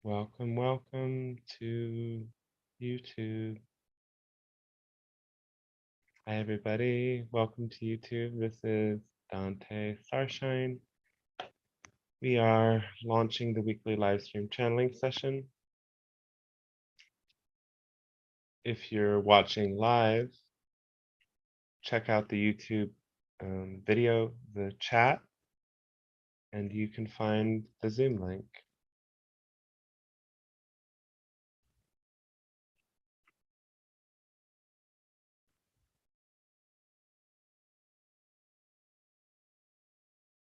Welcome to YouTube. Hi, everybody. Welcome to YouTube. This is Dante Starshine. We are launching the weekly live stream channeling session. If you're watching live, check out the YouTube video, the chat, and you can find the Zoom link.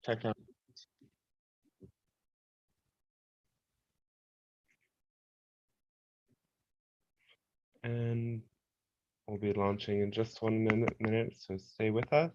Check out. And we'll be launching in just 1 minute, so stay with us.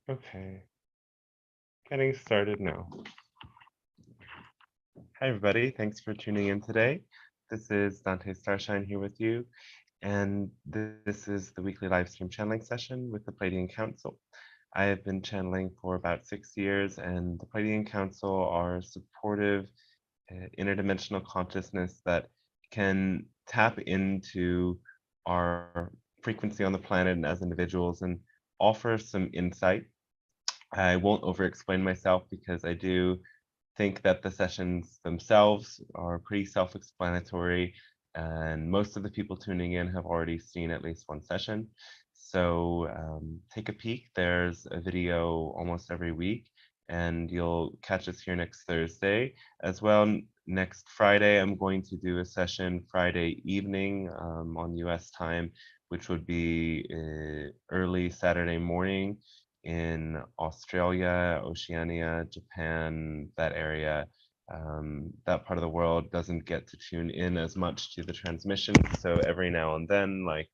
Okay, getting started now. Hi, everybody. Thanks for tuning in today. This is Dante Starshine here with you, and this is the weekly live stream channeling session with the Pleiadian Council. I have been channeling for about 6 years, and the Pleiadian Council are supportive, interdimensional consciousness that can tap into our frequency on the planet and as individuals and offer some insight. I won't over-explain myself because I do think that the sessions themselves are pretty self-explanatory, and most of the people tuning in have already seen at least one session. So take a peek. There's a video almost every week, and you'll catch us here next Thursday. As well, next Friday, I'm going to do a session Friday evening on US time, which would be early Saturday morning in Australia, Oceania, Japan, that area. That part of the world doesn't get to tune in as much to the transmission. So every now and then, like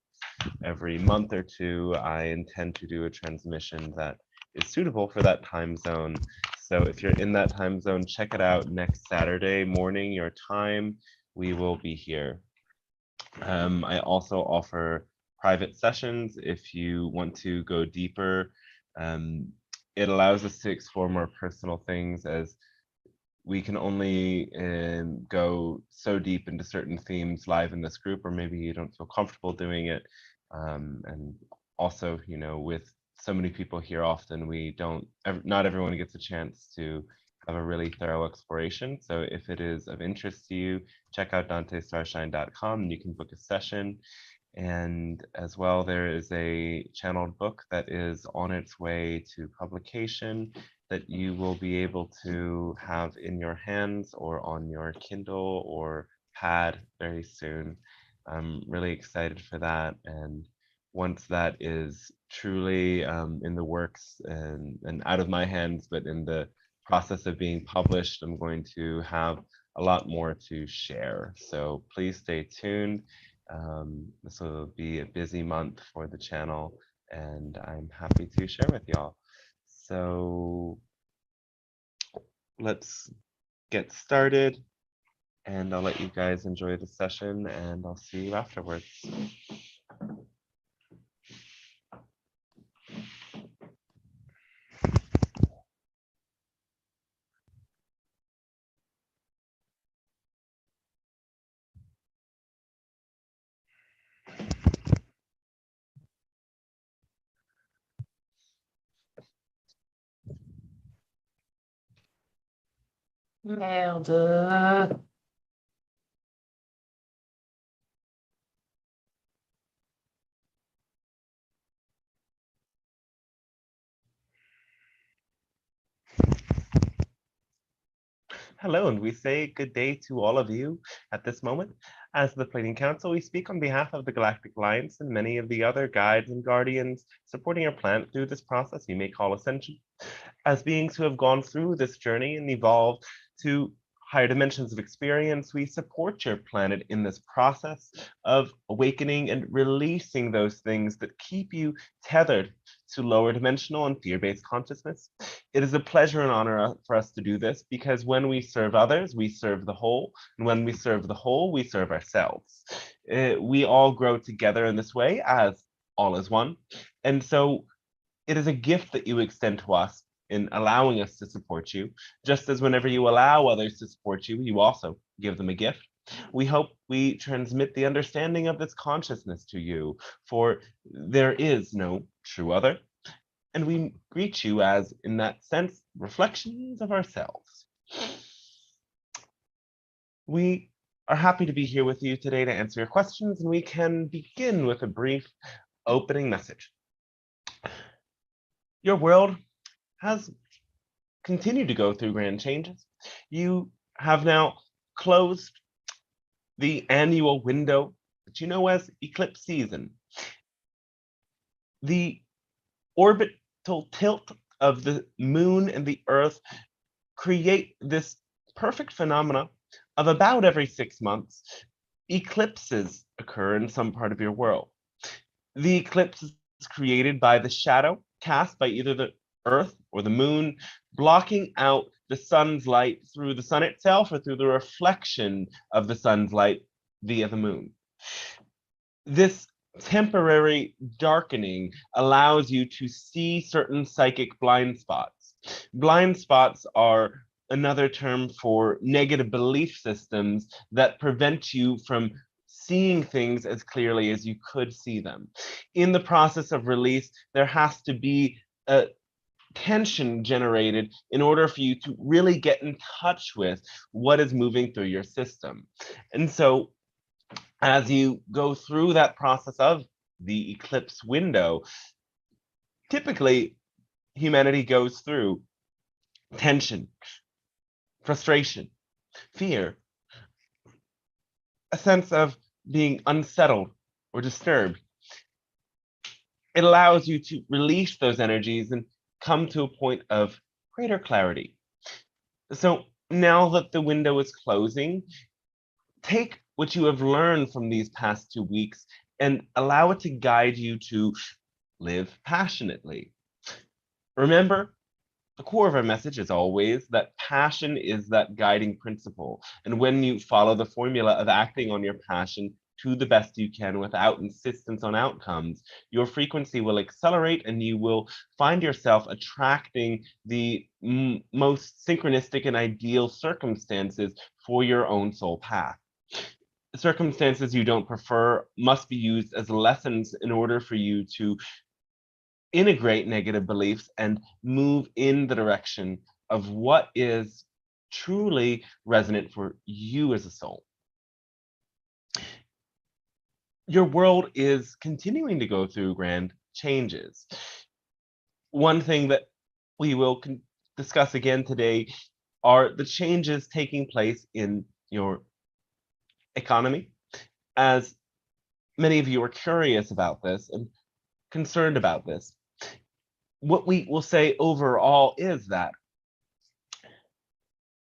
every month or two, I intend to do a transmission that is suitable for that time zone. So if you're in that time zone, check it out next Saturday morning, your time. We will be here. I also offer private sessions if you want to go deeper. It allows us to explore more personal things, as we can only go so deep into certain themes live in this group, or maybe you don't feel comfortable doing it. And also, you know, with so many people here often, not everyone gets a chance to have a really thorough exploration. So if it is of interest to you, check out dantestarshine.com and you can book a session. And as well, there is a channeled book that is on its way to publication that you will be able to have in your hands or on your Kindle or pad very soon. I'm really excited for that. And once that is truly in the works and out of my hands, but in the process of being published, I'm going to have a lot more to share. So please stay tuned. This will be a busy month for the channel, and I'm happy to share with y'all. So let's get started, and I'll let you guys enjoy the session, and I'll see you afterwards. Merde. Hello, and we say good day to all of you at this moment. As the Pleiadian Council, we speak on behalf of the Galactic Alliance and many of the other guides and guardians supporting our planet through this process you may call ascension. As beings who have gone through this journey and evolved to higher dimensions of experience, we support your planet in this process of awakening and releasing those things that keep you tethered to lower dimensional and fear-based consciousness. It is a pleasure and honor for us to do this because when we serve others, we serve the whole. And when we serve the whole, we serve ourselves. We all grow together in this way as all is one. And so it is a gift that you extend to us in allowing us to support you, just as whenever you allow others to support you, you also give them a gift. We hope we transmit the understanding of this consciousness to you, for there is no true other. And we greet you as, in that sense, reflections of ourselves. We are happy to be here with you today to answer your questions, and we can begin with a brief opening message. Your world has continued to go through grand changes. You have now closed the annual window that you know as eclipse season. The orbital tilt of the moon and the earth create this perfect phenomena of about every 6 months, eclipses occur in some part of your world. The eclipse is created by the shadow cast by either the Earth or the moon, blocking out the sun's light through the sun itself or through the reflection of the sun's light via the moon. This temporary darkening allows you to see certain psychic blind spots. Blind spots are another term for negative belief systems that prevent you from seeing things as clearly as you could see them. In the process of release, there has to be a tension generated in order for you to really get in touch with what is moving through your system. And so as you go through that process of the eclipse window, typically humanity goes through tension, frustration, fear, a sense of being unsettled or disturbed. It allows you to release those energies and come to a point of greater clarity. So now that the window is closing, take what you have learned from these past 2 weeks and allow it to guide you to live passionately. Remember, the core of our message is always that passion is that guiding principle. And when you follow the formula of acting on your passion to the best you can without insistence on outcomes, your frequency will accelerate and you will find yourself attracting the most synchronistic and ideal circumstances for your own soul path. Circumstances you don't prefer must be used as lessons in order for you to integrate negative beliefs and move in the direction of what is truly resonant for you as a soul. Your world is continuing to go through grand changes. One thing that we will discuss again today are the changes taking place in your economy. As many of you are curious about this and concerned about this, what we will say overall is that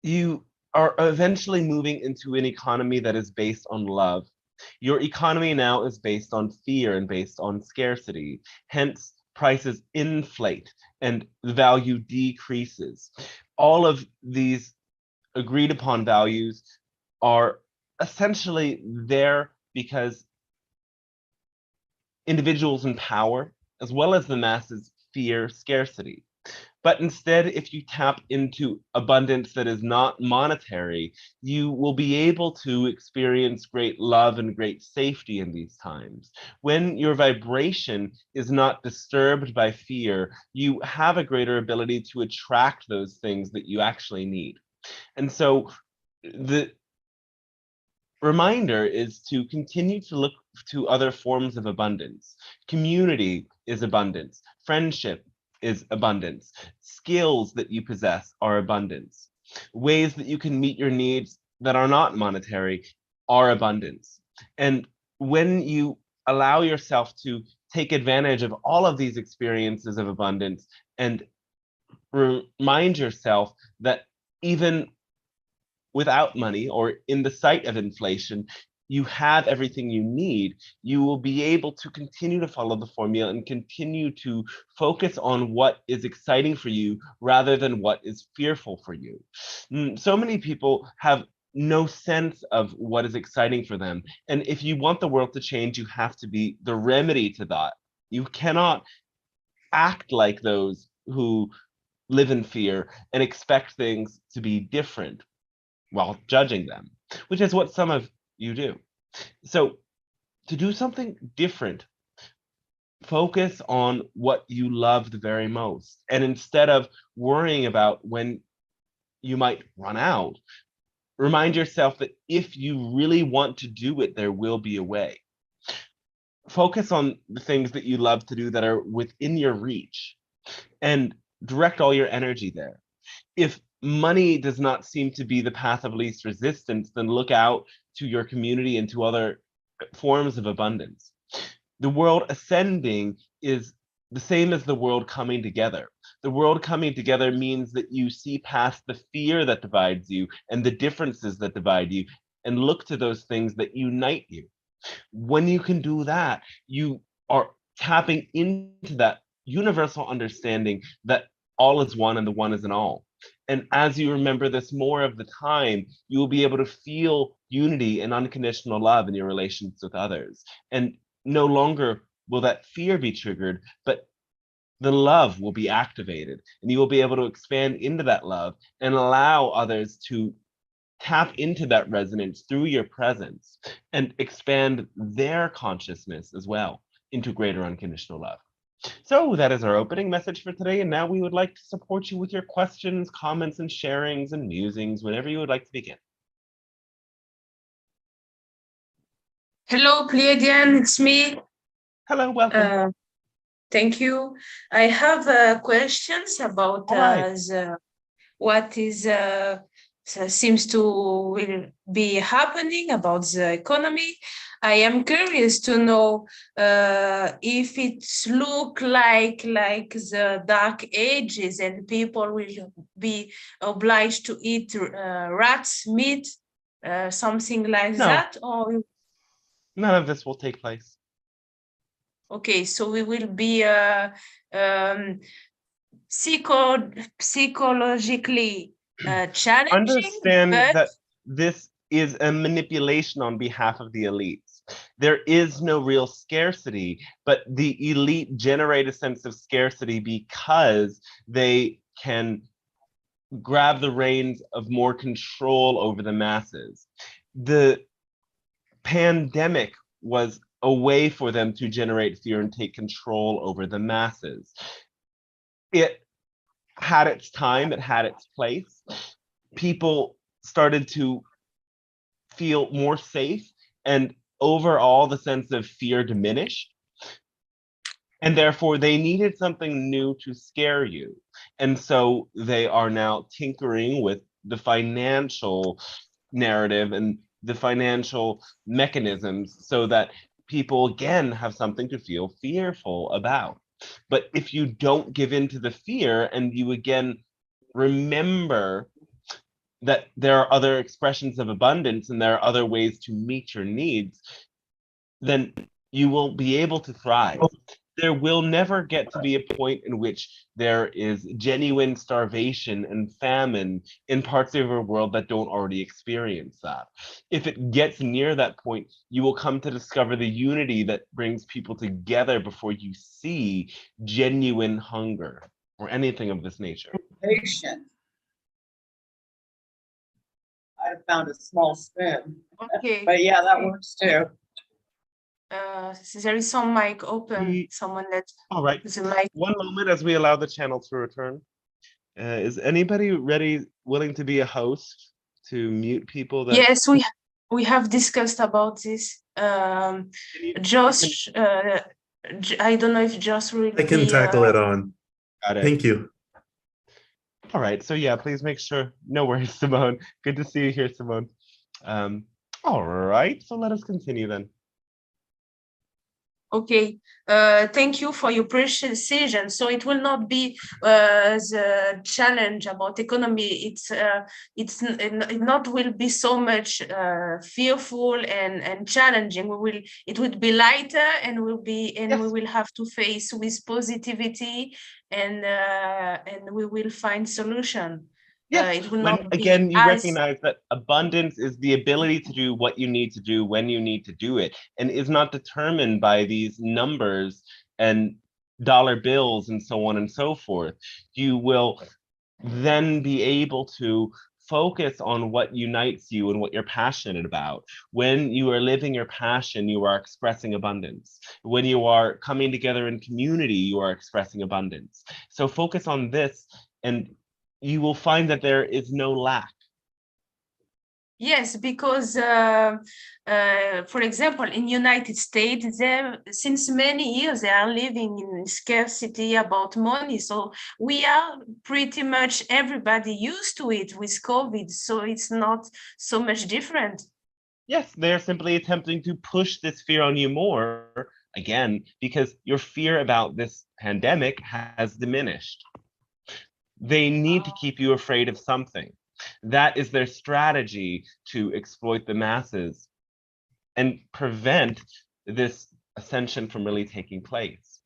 you are eventually moving into an economy that is based on love. Your economy now is based on fear and based on scarcity. Hence, prices inflate and the value decreases. All of these agreed upon values are essentially there because individuals in power, as well as the masses, fear scarcity. But instead, if you tap into abundance that is not monetary, you will be able to experience great love and great safety in these times. When your vibration is not disturbed by fear, you have a greater ability to attract those things that you actually need. And so the reminder is to continue to look to other forms of abundance. Community is abundance. Friendship is abundance. Skills that you possess are abundance. ways that you can meet your needs that are not monetary are abundance. And when you allow yourself to take advantage of all of these experiences of abundance and remind yourself that even without money or in the sight of inflation, you have everything you need, you will be able to continue to follow the formula and continue to focus on what is exciting for you rather than what is fearful for you. So many people have no sense of what is exciting for them. And if you want the world to change, you have to be the remedy to that. You cannot act like those who live in fear and expect things to be different while judging them, which is what some of you do. So to do something different, focus on what you love the very most. And instead of worrying about when you might run out, remind yourself that if you really want to do it, there will be a way. Focus on the things that you love to do that are within your reach and direct all your energy there. If money does not seem to be the path of least resistance, then look out to your community and to other forms of abundance. The world ascending is the same as the world coming together. The world coming together means that you see past the fear that divides you and the differences that divide you and look to those things that unite you. When you can do that, you are tapping into that universal understanding that all is one and the one is in all. And as you remember this more of the time, you will be able to feel unity and unconditional love in your relations with others. And no longer will that fear be triggered, but the love will be activated, and you will be able to expand into that love and allow others to tap into that resonance through your presence and expand their consciousness as well into greater unconditional love. So that is our opening message for today, and now we would like to support you with your questions, comments, and sharings and musings whenever you would like to begin. Hello, Pleiadian, it's me. Hello, welcome. Thank you. I have questions about what is seems to will be happening about the economy. I am curious to know if it look like the dark ages and people will be obliged to eat rats meat, something like that, or none of this will take place. okay, so we will be psychologically challenging. Understand that this is a manipulation on behalf of the elites. There is no real scarcity, but the elite generate a sense of scarcity because they can grab the reins of more control over the masses. The pandemic was a way for them to generate fear and take control over the masses. It had its time, it had its place. People started to feel more safe, and overall the sense of fear diminished. And therefore they needed something new to scare you. And so they are now tinkering with the financial narrative and the financial mechanisms so that people again have something to feel fearful about. But if you don't give in to the fear and you again remember that there are other expressions of abundance and there are other ways to meet your needs, then you will be able to thrive. There will never get to be a point in which there is genuine starvation and famine in parts of our world that don't already experience that. If it gets near that point, you will come to discover the unity that brings people together before you see genuine hunger or anything of this nature. Patient. I'd have found a small spoon. Okay. But yeah, that works too. There is some mic open. Someone that. All right. The mic. One moment as we allow the channel to return. Is anybody willing to be a host to mute people? Yes, we have discussed about this. Josh, I don't know if Josh will I can tackle it on. Got it. Thank you. All right, so yeah, please make sure, no worries, Simone. Good to see you here, Simone. All right, so let us continue then. Okay, thank you for your precision. So it will not be the challenge about economy. It not will be so much fearful and challenging. It would be lighter, and we will have to face with positivity, and we will find solution. Yes, It will when not be again you as recognize that abundance is the ability to do what you need to do when you need to do it, and is not determined by these numbers and dollar bills and so on and so forth. You will then be able to focus on what unites you and what you're passionate about. When you are living your passion, you are expressing abundance. When you are coming together in community, you are expressing abundance. So focus on this, and you will find that there is no lack. Yes, because for example, in United States, since many years they are living in scarcity about money. So we are pretty much everybody used to it with COVID. So it's not so much different. Yes, they're simply attempting to push this fear on you more, again, because your fear about this pandemic has diminished. They need to keep you afraid of something. That is their strategy to exploit the masses and prevent this ascension from really taking place.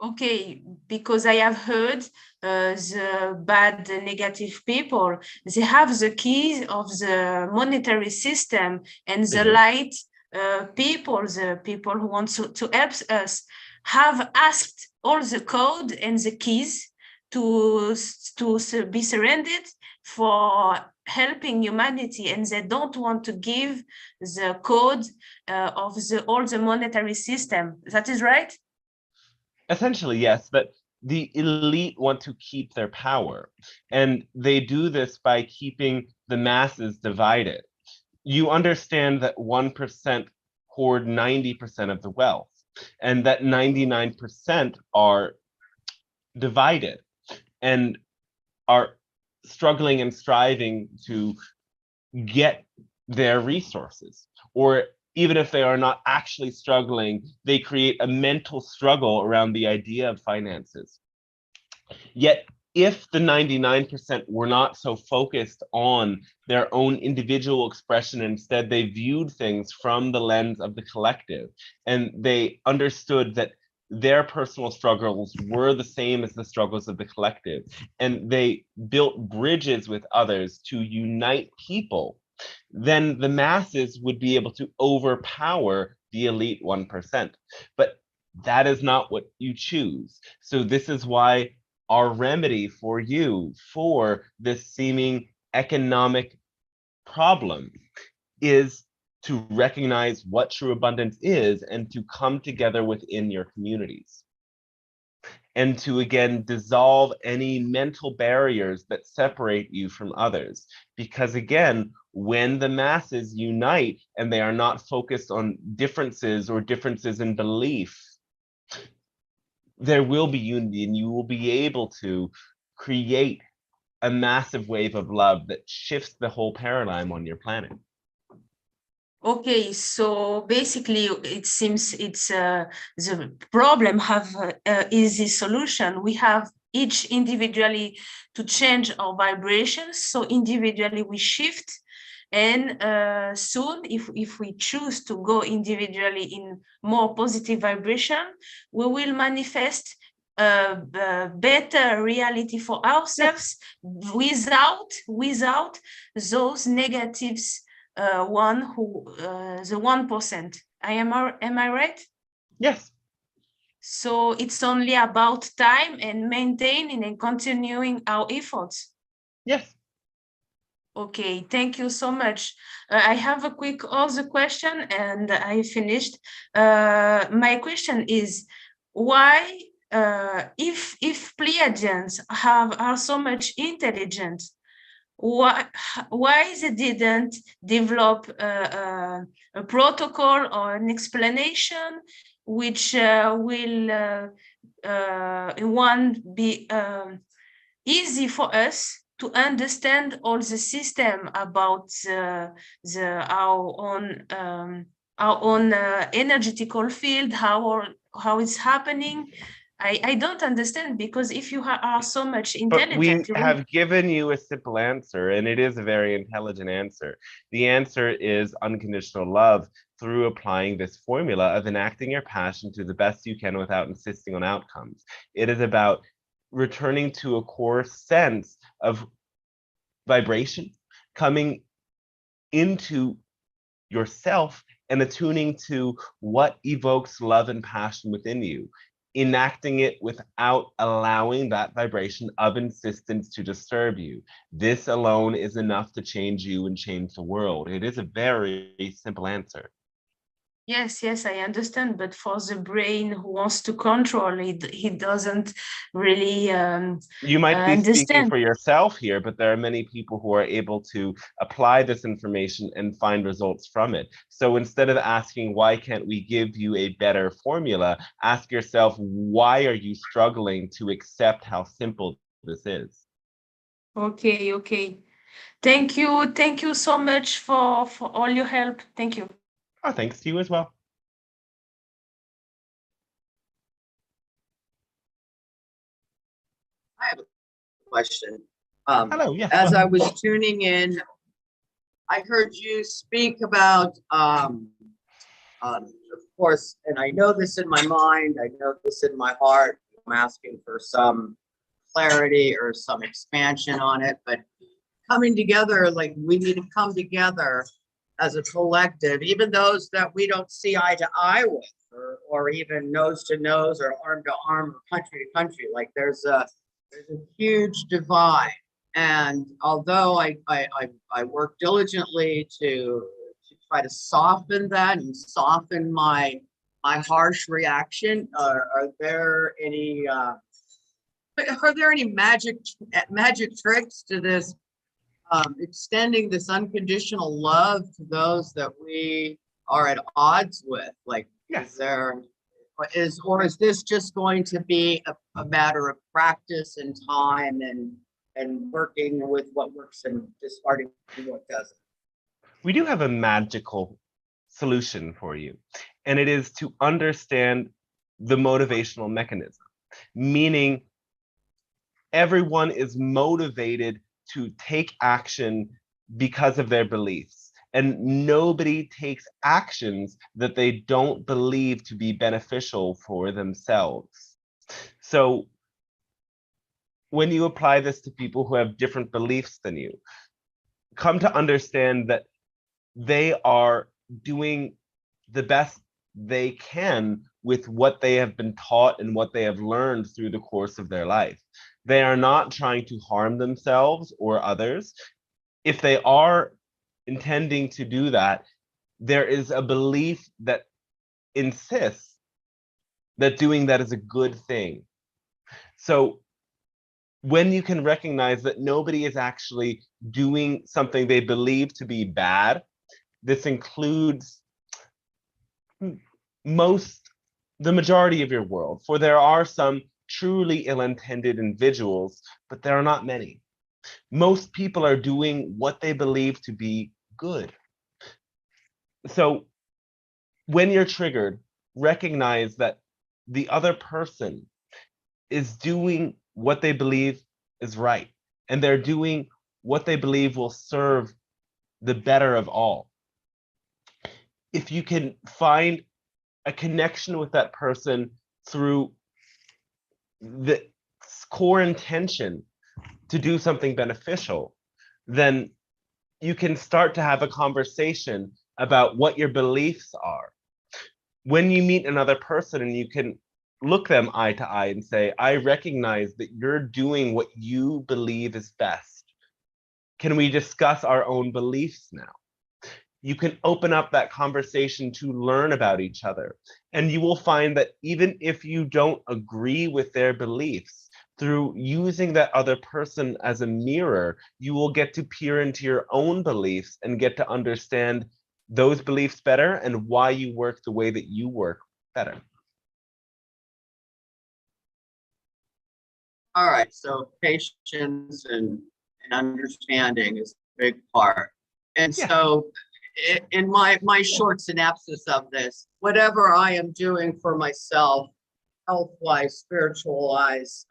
Okay, because I have heard the bad, negative people, they have the keys of the monetary system, and the light people, the people who want to help us, have asked all the code and the keys to be surrendered for helping humanity, and they don't want to give the code of all the monetary system. That is right? Essentially, yes, but the elite want to keep their power, and they do this by keeping the masses divided. You understand that 1% hoard 90% of the wealth, and that 99% are divided and are struggling and striving to get their resources. Or even if they are not actually struggling, they create a mental struggle around the idea of finances. Yet, if the 99% were not so focused on their own individual expression, instead they viewed things from the lens of the collective, and they understood that their personal struggles were the same as the struggles of the collective, and they built bridges with others to unite people, then the masses would be able to overpower the elite 1%. But that is not what you choose. So this is why our remedy for you for this seeming economic problem is to recognize what true abundance is and to come together within your communities. And to again dissolve any mental barriers that separate you from others. Because again, when the masses unite and they are not focused on differences or differences in belief, there will be unity, and you will be able to create a massive wave of love that shifts the whole paradigm on your planet. Okay, so basically, it seems it's the problem have easy solution. We have each individually to change our vibrations. So individually we shift, and soon, if we choose to go individually in more positive vibration, we will manifest a better reality for ourselves without those negatives. The 1%. Am I right? Yes. So it's only about time and maintaining and continuing our efforts. Yes. Okay, thank you so much. I have a quick other question, and I finished. My question is, why, if Pleiadians are so much intelligent, why they didn't develop a protocol or an explanation which will one be easy for us to understand all the system about our own energetical field, how it's happening. I don't understand, because if you are so much But we intelligent, have given you a simple answer, and it is a very intelligent answer. The answer is unconditional love through applying this formula of enacting your passion to the best you can without insisting on outcomes. It is about returning to a core sense of vibration, coming into yourself and attuning to what evokes love and passion within you, enacting it without allowing that vibration of insistence to disturb you. This alone is enough to change you and change the world. It is a very simple answer. yes, I understand. But for the brain who wants to control it, he doesn't really You might be speaking understand. for yourself here, but there are many people who are able to apply this information and find results from it. So instead of asking, why can't we give you a better formula, ask yourself, why are you struggling to accept how simple this is? Okay. Thank you so much for all your help. Thank you. Oh, thanks to you as well. I have a question. Hello, yes. As I was tuning in, I heard you speak about, of course, and I know this in my mind, I know this in my heart. I'm asking for some clarity or some expansion on it, but coming together, like we need to come together as a collective, even those that we don't see eye to eye with, or even nose to nose or arm to arm or country to country. Like there's a huge divide. And although I work diligently to try to soften that and soften my harsh reaction, are there any magic tricks to this, extending this unconditional love to those that we are at odds with? Like, Yes. is this just going to be a matter of practice and time and working with what works and discarding what doesn't? We do have a magical solution for you, and it is to understand the motivational mechanism, meaning everyone is motivated to take action because of their beliefs, and nobody takes actions that they don't believe to be beneficial for themselves. So when you apply this to people who have different beliefs than you, come to understand that they are doing the best they can with what they have been taught and what they have learned through the course of their life. They are not trying to harm themselves or others. If they are intending to do that, there is a belief that insists that doing that is a good thing. So when you can recognize that nobody is actually doing something they believe to be bad, this includes the majority of your world, for there are some truly ill-intended individuals, but there are not many. Most people are doing what they believe to be good. So when you're triggered, recognize that the other person is doing what they believe is right, and they're doing what they believe will serve the better of all. If you can find a connection with that person through the core intention to do something beneficial, then you can start to have a conversation about what your beliefs are. When you meet another person and you can look them eye to eye and say, I recognize that you're doing what you believe is best. Can we discuss our own beliefs now? You can open up that conversation to learn about each other. And you will find that even if you don't agree with their beliefs, through using that other person as a mirror, you will get to peer into your own beliefs and get to understand those beliefs better and why you work the way that you work better. All right, so patience and understanding is a big part. And Yeah. so in my short synopsis of this, whatever I am doing for myself, health-wise, spiritual-wise,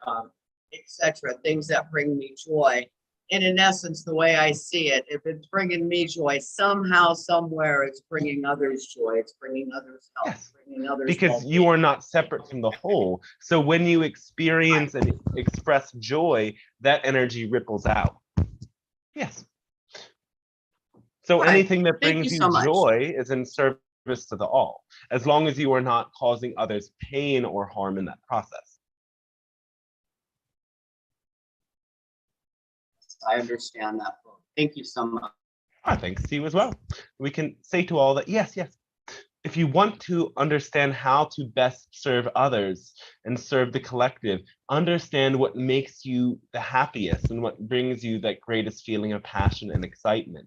etc., things that bring me joy. And in essence, the way I see it, if it's bringing me joy, somehow, somewhere, it's bringing others joy. It's bringing others health, Yes. bringing others Because well-being. you are not separate from the whole. So when you experience and express joy, that energy ripples out. Yes. So Right. anything that Thank brings you you so much. joy is in service to the all, as long as you are not causing others pain or harm in that process. I understand that. Thank you so much. Thanks to you as well. We can say to all that, yes, yes. If you want to understand how to best serve others and serve the collective, understand what makes you the happiest and what brings you that greatest feeling of passion and excitement.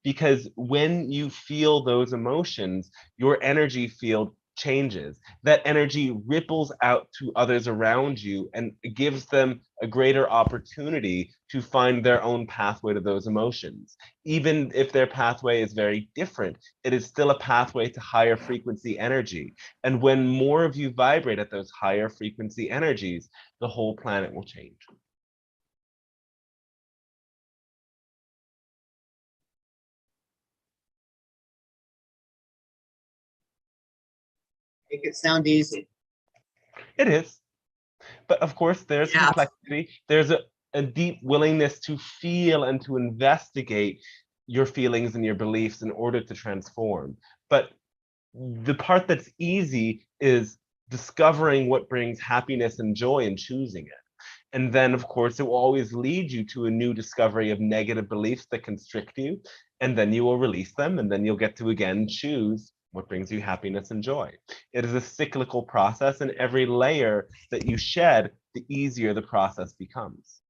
Because when you feel those emotions, your energy field changes. That energy ripples out to others around you and gives them a greater opportunity to find their own pathway to those emotions. Even if their pathway is very different, it is still a pathway to higher frequency energy. And when more of you vibrate at those higher frequency energies, the whole planet will change. Make it sound easy. It is. But of course, there's complexity. There's a deep willingness to feel and to investigate your feelings and your beliefs in order to transform. But the part that's easy is discovering what brings happiness and joy and choosing it. And then, of course, it will always lead you to a new discovery of negative beliefs that constrict you. And then you will release them, and then you'll get to again choose what brings you happiness and joy. It is a cyclical process, and every layer that you shed, the easier the process becomes.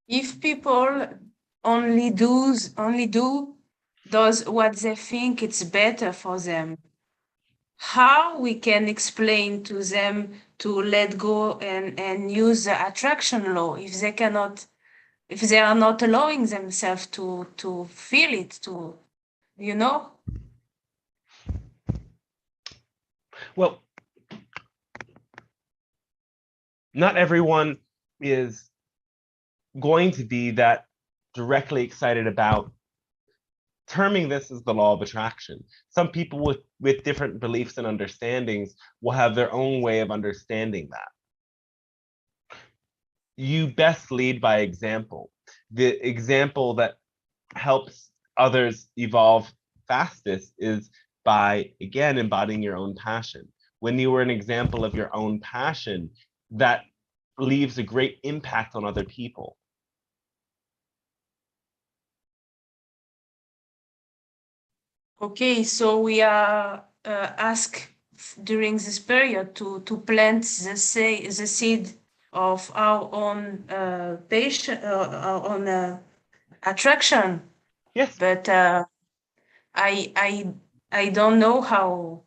If people only do does what they think it's better for them, how we can explain to them to let go and use the attraction law if they cannot, if they are not allowing themselves to feel it, to, you know? Well, not everyone is going to be that directly excited about terming this as the law of attraction. Some people with different beliefs and understandings will have their own way of understanding that. You best lead by example. The example that helps others evolve fastest is by, again, embodying your own passion. When you are an example of your own passion, that leaves a great impact on other people. Okay, so we are asked during this period to plant the seed of our own passion, our own attraction. Yes. But I don't know how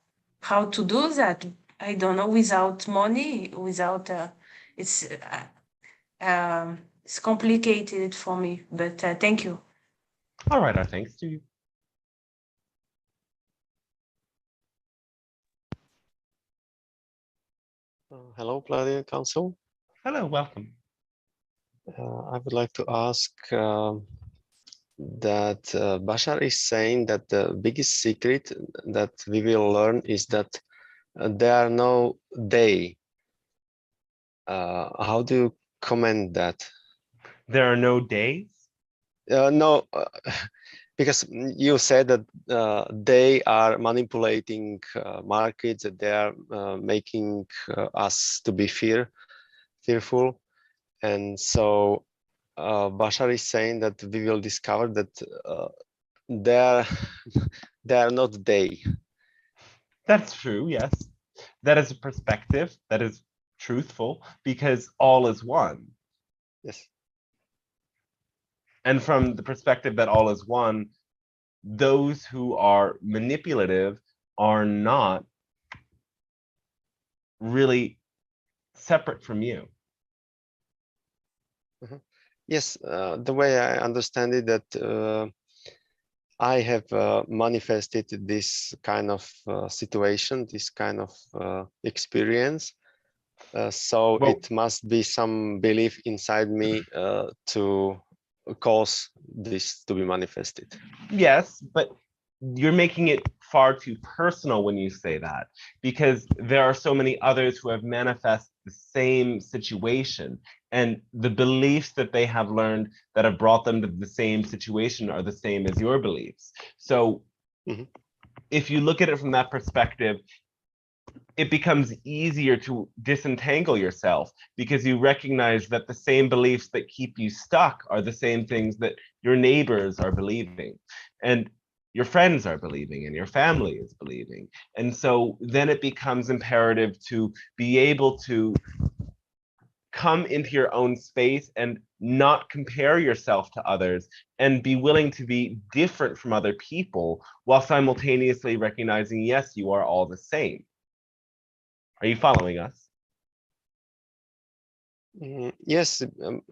to do that. I don't know, without money, without it's complicated for me. But thank you. All right, our thanks to you. Hello, Pleiadian Council. Hello, welcome. I would like to ask that Bashar is saying that the biggest secret that we will learn is that there are no day. How do you comment that? There are no days? No, because you said that they are manipulating markets, that they are making us to be fearful. And so Bashar is saying that we will discover that they are not they. That's true, yes. That is a perspective that is truthful because all is one. Yes. And from the perspective that all is one, those who are manipulative are not really separate from you. Yes, the way I understand it, that I have manifested this kind of situation, this kind of experience. So Well, it must be some belief inside me to cause this to be manifested. yes, but you're making it far too personal when you say that, because there are so many others who have manifested the same situation, and the beliefs that they have learned that have brought them to the same situation are the same as your beliefs. So if you look at it from that perspective, it becomes easier to disentangle yourself because you recognize that the same beliefs that keep you stuck are the same things that your neighbors are believing and your friends are believing and your family is believing. And so then it becomes imperative to be able to come into your own space and not compare yourself to others and be willing to be different from other people while simultaneously recognizing, yes, you are all the same. Are you following us? Yes,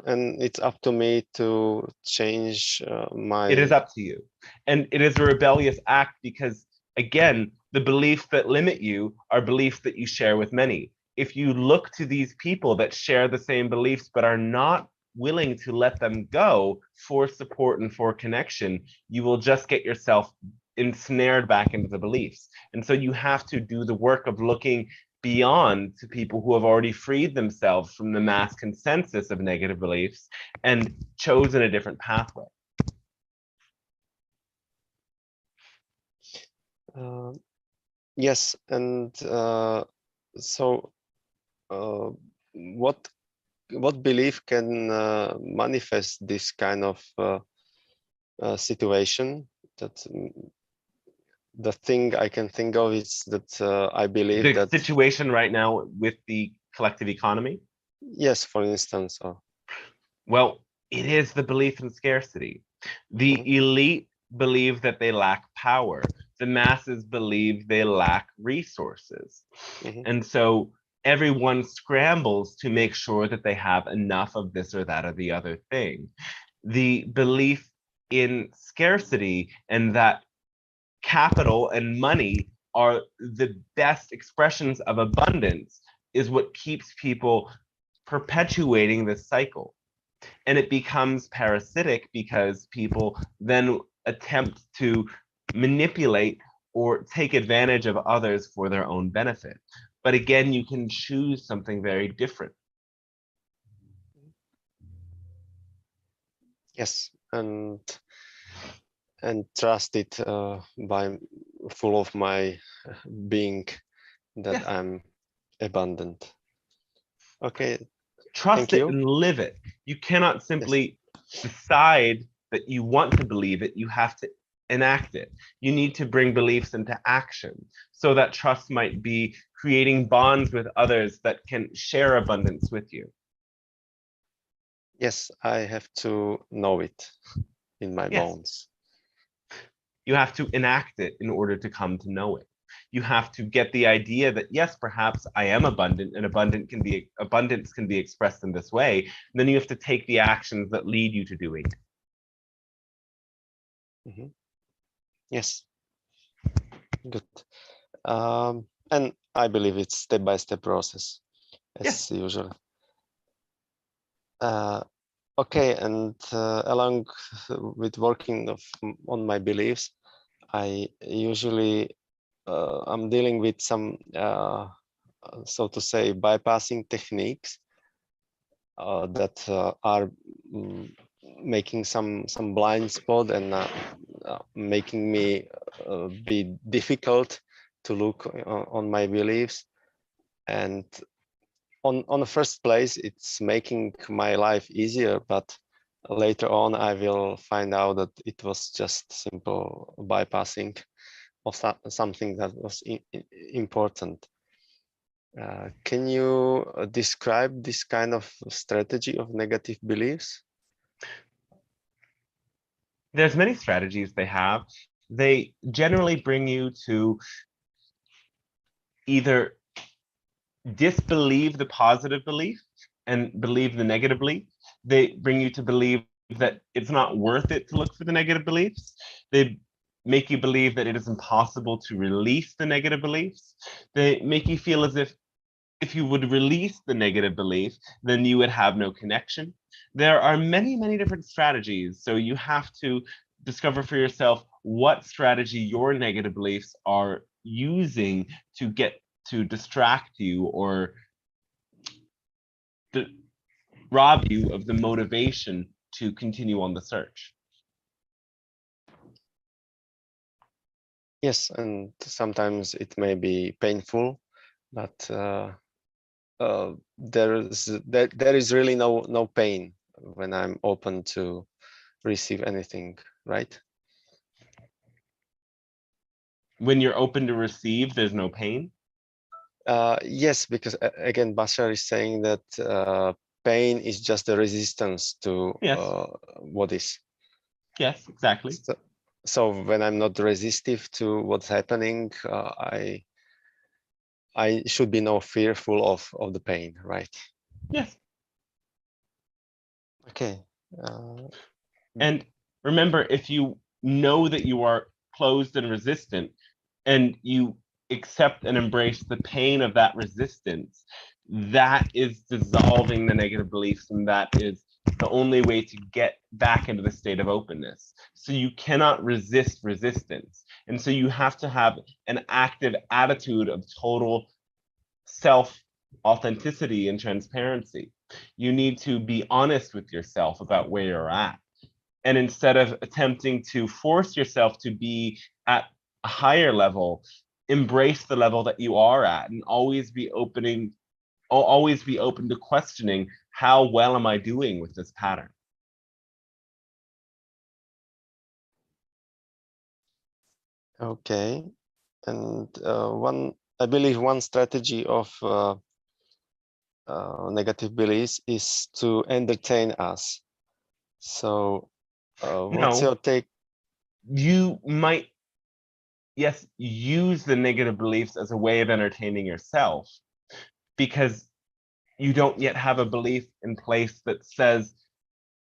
and it's up to me to change my... It is up to you. And it is a rebellious act because, again, the beliefs that limit you are beliefs that you share with many. If you look to these people that share the same beliefs but are not willing to let them go for support and for connection, you will just get yourself ensnared back into the beliefs. And so you have to do the work of looking beyond to people who have already freed themselves from the mass consensus of negative beliefs and chosen a different pathway. Yes, and so what belief can manifest this kind of situation? That the thing I can think of is that I believe The that... situation right now with the collective economy? Yes, for instance. Well, it is the belief in scarcity. The elite believe that they lack power. The masses believe they lack resources. And so everyone scrambles to make sure that they have enough of this or that or the other thing. The belief in scarcity and that capital and money are the best expressions of abundance is what keeps people perpetuating this cycle. And it becomes parasitic because people then attempt to manipulate or take advantage of others for their own benefit. But again, you can choose something very different. Yes, and trust it by full of my being that Yes. I'm abundant. Okay. Trust it and live it. You cannot simply decide that you want to believe it. You have to enact it. You need to bring beliefs into action. So that trust might be creating bonds with others that can share abundance with you. Yes, I have to know it in my bones. You have to enact it in order to come to know it. You have to get the idea that, yes, perhaps I am abundant and abundance can be expressed in this way. And then you have to take the actions that lead you to doing it. Yes. Good. And I believe it's step-by-step process, as usual. Okay, and along with working on my beliefs, I usually I'm dealing with some, so to say, bypassing techniques that are making some blind spot and making me be difficult to look on my beliefs. And on the first place, it's making my life easier, but later on I will find out that it was just simple bypassing of something that was important. Can you describe this kind of strategy of negative beliefs? There's many strategies they have. They generally bring you to either disbelieve the positive belief and believe the negative belief. They bring you to believe that it's not worth it to look for the negative beliefs. They make you believe that it is impossible to release the negative beliefs. They make you feel as if you would release the negative belief, then you would have no connection. There are many, many different strategies. So you have to discover for yourself what strategy your negative beliefs are using to get to distract you or to rob you of the motivation to continue on the search. Yes, and sometimes it may be painful, but there is really no pain when I'm open to receive anything, right? When you're open to receive, there's no pain. Yes, because again, Bashar is saying that pain is just a resistance to Yes. what is. Yes, exactly. So when I'm not resistive to what's happening, I should be no fearful of the pain, right? Yes. Okay. And remember, if you know that you are closed and resistant, and you accept and embrace the pain of that resistance, that is dissolving the negative beliefs, and that is the only way to get back into the state of openness. So you cannot resist resistance. And so you have to have an active attitude of total self authenticity and transparency. You need to be honest with yourself about where you're at. And instead of attempting to force yourself to be at a higher level, embrace the level that you are at and always be open to questioning, how well am I doing with this pattern? Okay. And I believe one strategy of negative beliefs is to entertain us. So what's your take? You might, yes, use the negative beliefs as a way of entertaining yourself, because you don't yet have a belief in place that says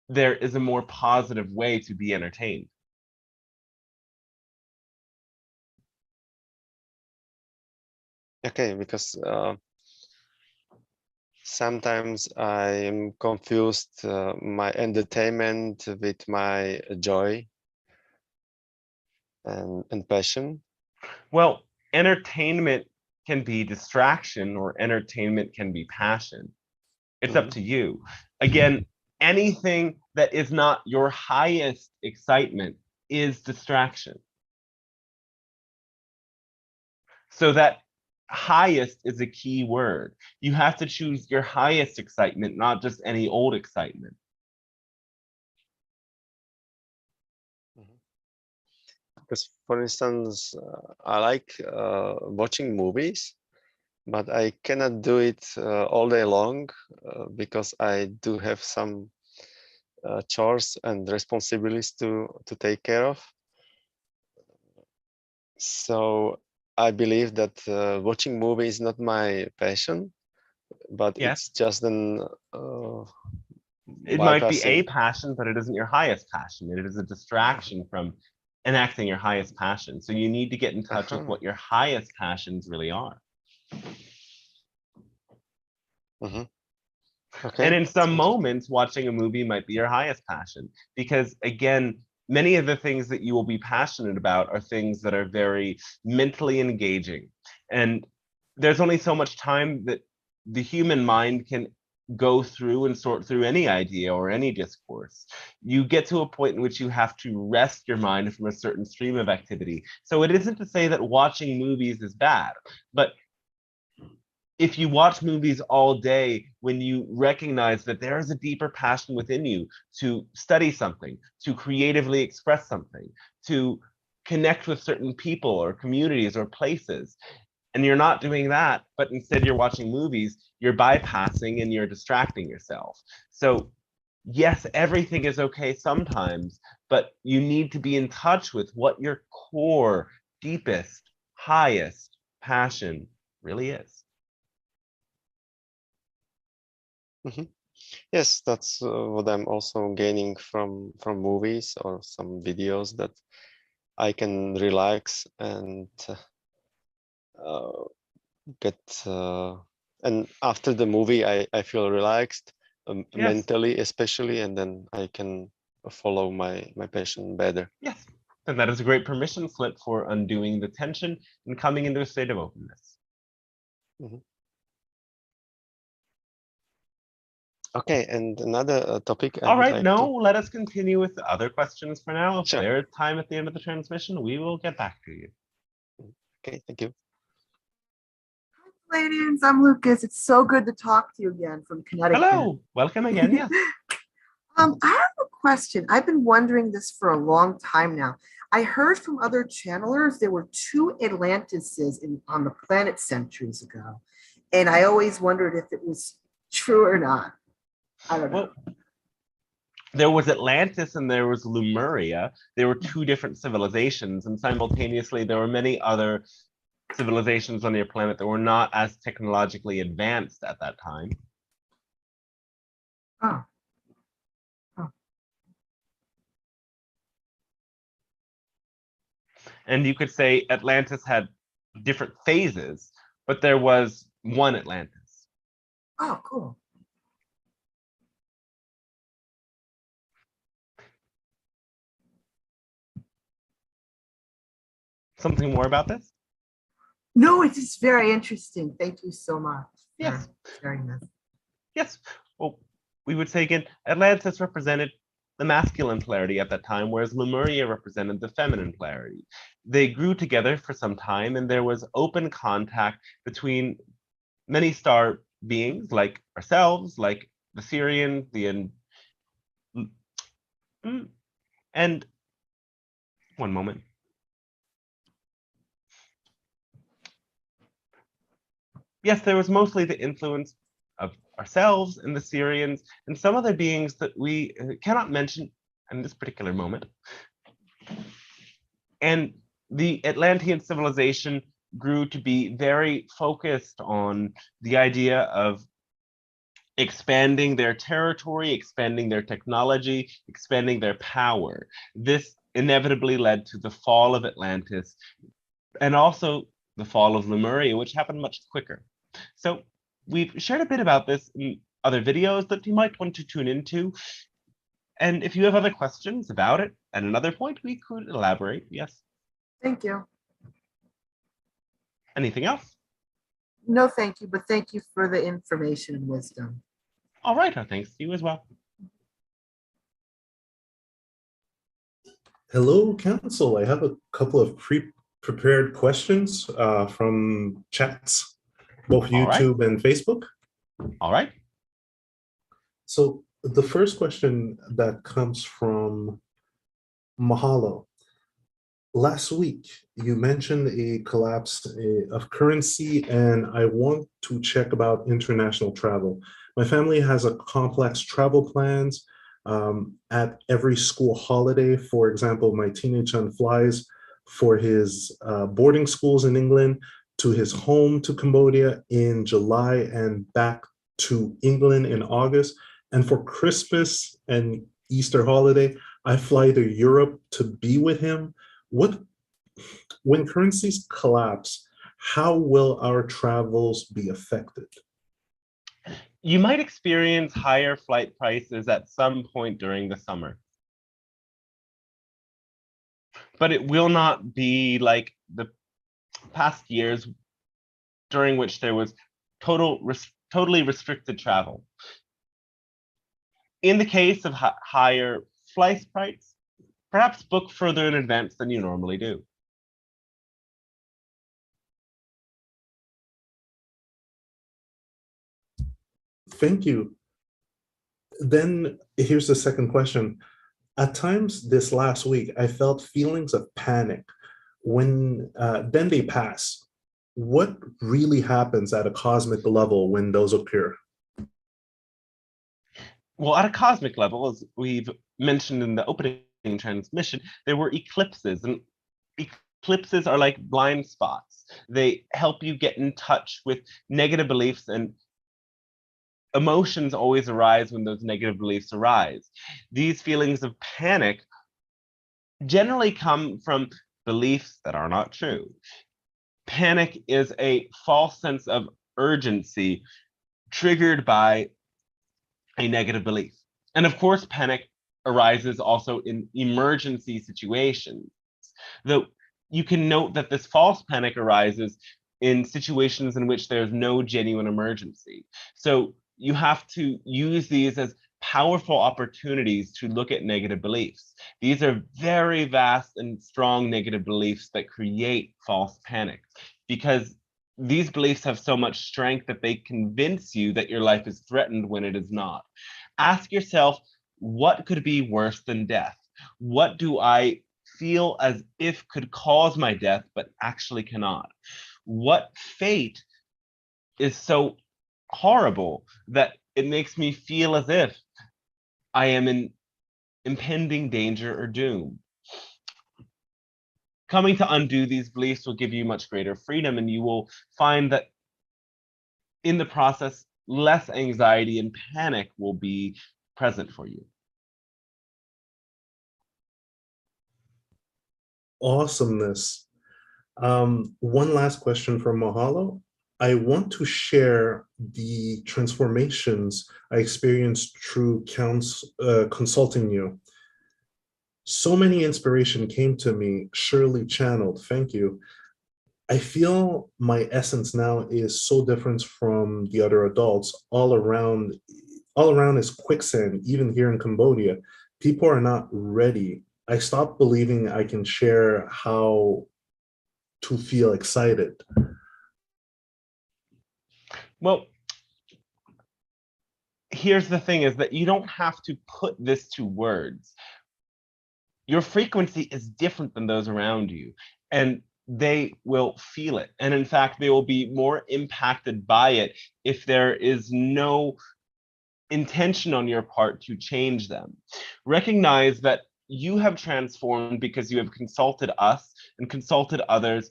there is a more positive way to be entertained. Okay, because sometimes I am confused my entertainment with my joy and passion. Well, entertainment can be distraction or entertainment can be passion. It's up to you. Again, anything that is not your highest excitement is distraction. So that highest is a key word. You have to choose your highest excitement, not just any old excitement. Because, for instance, I like watching movies, but I cannot do it all day long because I do have some chores and responsibilities to take care of. So I believe that watching movies is not my passion, but Yes. it's just an it might be a passion, but it isn't your highest passion. It is a distraction from enacting your highest passion. So you need to get in touch with what your highest passions really are. Okay. And in some moments, watching a movie might be your highest passion, because again, many of the things that you will be passionate about are things that are very mentally engaging. And there's only so much time that the human mind can go through and sort through any idea or any discourse. You get to a point in which you have to rest your mind from a certain stream of activity. So it isn't to say that watching movies is bad, but if you watch movies all day, when you recognize that there is a deeper passion within you to study something, to creatively express something, to connect with certain people or communities or places, and you're not doing that, but instead you're watching movies, you're bypassing and you're distracting yourself. So yes, everything is okay sometimes, but you need to be in touch with what your core, deepest, highest passion really is. Mhm. Yes, that's what I'm also gaining from movies or some videos, that I can relax and get and after the movie I feel relaxed, Yes. mentally especially, and then I can follow my passion better. Yes, and that is a great permission slip for undoing the tension and coming into a state of openness. Mhm. Okay, and another topic I All would right, like no, to... let us continue with the other questions for now. If Sure. there is time at the end of the transmission, we will get back to you. Okay, thank you. Pleiadians, I'm Lucas. It's so good to talk to you again from Connecticut. Hello, welcome again. Yes. I have a question. I've been wondering this for a long time now. I heard from other channelers there were two Atlantises on the planet centuries ago, and I always wondered if it was true or not. I don't know. Well, there was Atlantis and there was Lemuria. There were two different civilizations, and simultaneously there were many other civilizations on your planet that were not as technologically advanced at that time. Oh. And you could say Atlantis had different phases, but there was one Atlantis. Oh, cool. Something more about this? No, it is very interesting. Thank you so much. Yes. For sharing this. Yes. Well, we would say again, Atlantis represented the masculine polarity at that time, whereas Lemuria represented the feminine polarity. They grew together for some time, and there was open contact between many star beings like ourselves, like the Syrians, and one moment. Yes, there was mostly the influence of ourselves and the Syrians and some other beings that we cannot mention in this particular moment. And the Atlantean civilization grew to be very focused on the idea of expanding their territory, expanding their technology, expanding their power. This inevitably led to the fall of Atlantis and also the fall of Lemuria, which happened much quicker. So we've shared a bit about this in other videos that you might want to tune into. And if you have other questions about it at another point, we could elaborate. Yes. Thank you. Anything else? No, thank you, but thank you for the information and wisdom. All right, thanks to you as well. Hello, Council. I have a couple of pre-prepared questions from chats, both YouTube and Facebook. All right. So the first question that comes from Mahalo. Last week, you mentioned a collapse of currency, and I want to check about international travel. My family has a complex travel plans at every school holiday. For example, my teenage son flies for his boarding schools in England to his home to Cambodia in July and back to England in August. And for Christmas and Easter holiday, I fly to Europe to be with him. When currencies collapse, how will our travels be affected? You might experience higher flight prices at some point during the summer. But it will not be like the past years during which there was totally restricted travel. In the case of higher flight prices, perhaps book further in advance than you normally do. Thank you. Then here's the second question. At times this last week, I felt feelings of panic. Then they pass. what really happens at a cosmic level when those appear? Well, at a cosmic level, as we've mentioned in the opening transmission, there were eclipses, and eclipses are like blind spots. They help you get in touch with negative beliefs, and emotions always arise when those negative beliefs arise. These feelings of panic generally come from beliefs that are not true. Panic is a false sense of urgency triggered by a negative belief. And of course, panic arises also in emergency situations. Though you can note that this false panic arises in situations in which there's no genuine emergency. So you have to use these as powerful opportunities to look at negative beliefs. These are very vast and strong negative beliefs that create false panic, because these beliefs have so much strength that they convince you that your life is threatened when it is not. Ask yourself, what could be worse than death? What do I feel as if could cause my death, but actually cannot? What fate is so horrible that it makes me feel as if I am in impending danger or doom? Coming to undo these beliefs will give you much greater freedom, and you will find that in the process, less anxiety and panic will be present for you. Awesomeness. One last question from Mahalo. I want to share the transformations I experienced through consulting you. So many inspiration came to me, surely channeled, thank you. I feel my essence now is so different from the other adults. All around is quicksand, even here in Cambodia. People are not ready. I stopped believing I can share how to feel excited. Well, here's the thing, is that you don't have to put this to words. Your frequency is different than those around you, and they will feel it. And in fact, they will be more impacted by it if there is no intention on your part to change them. Recognize that you have transformed because you have consulted us and consulted others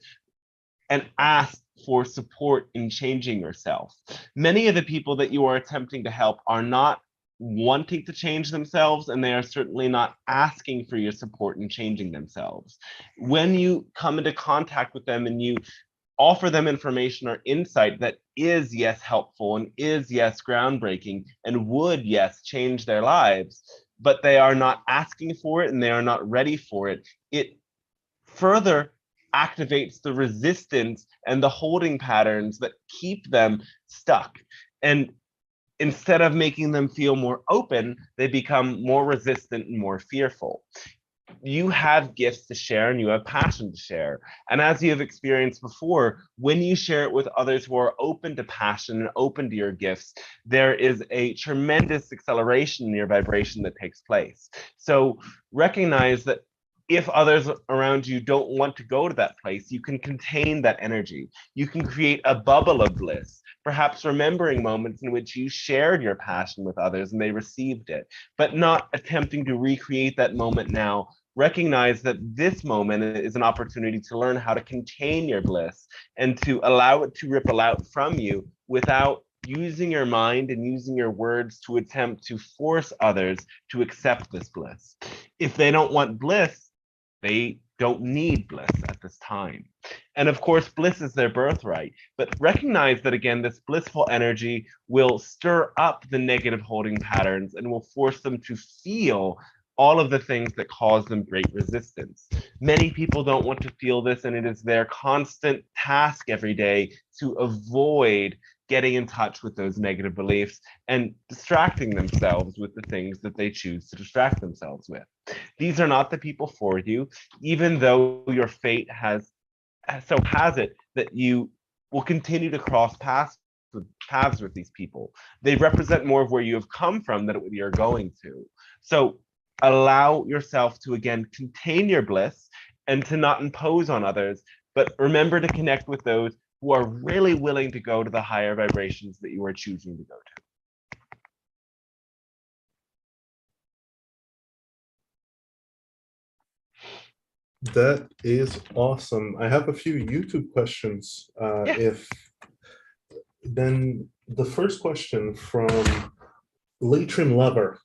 and asked for support in changing yourself. Many of the people that you are attempting to help are not wanting to change themselves, and they are certainly not asking for your support in changing themselves. When you come into contact with them and you offer them information or insight that is, yes, helpful and is, yes, groundbreaking and would, yes, change their lives, but they are not asking for it and they are not ready for it, it further activates the resistance and the holding patterns that keep them stuck. And instead of making them feel more open, they become more resistant and more fearful. You have gifts to share and you have passion to share. And as you have experienced before, when you share it with others who are open to passion and open to your gifts, there is a tremendous acceleration in your vibration that takes place. So recognize that if others around you don't want to go to that place, you can contain that energy. You can create a bubble of bliss, perhaps remembering moments in which you shared your passion with others and they received it, but not attempting to recreate that moment now. Recognize that this moment is an opportunity to learn how to contain your bliss and to allow it to ripple out from you without using your mind and using your words to attempt to force others to accept this bliss. If they don't want bliss, they don't need bliss at this time. And of course, bliss is their birthright, but recognize that again, this blissful energy will stir up the negative holding patterns and will force them to feel all of the things that cause them great resistance. Many people don't want to feel this, and it is their constant task every day to avoid getting in touch with those negative beliefs and distracting themselves with the things that they choose to distract themselves with. These are not the people for you, even though your fate has it that you will continue to cross paths with these people. They represent more of where you have come from than what you're going to. So allow yourself to, again, contain your bliss and to not impose on others, but remember to connect with those who are really willing to go to the higher vibrations that you are choosing to go to. That is awesome. I have a few YouTube questions. If then the first question from Latrim Lover: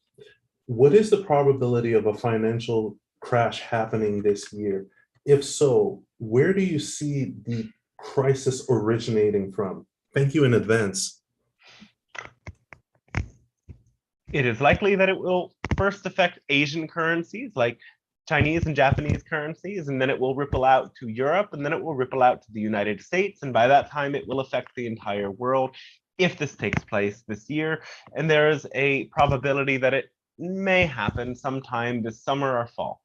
what is the probability of a financial crash happening this year? If so, where do you see the crisis originating from? Thank you in advance. It is likely that it will first affect Asian currencies like Chinese and Japanese currencies, and then it will ripple out to Europe, and then it will ripple out to the United States. And by that time, it will affect the entire world if this takes place this year. And there is a probability that it may happen sometime this summer or fall.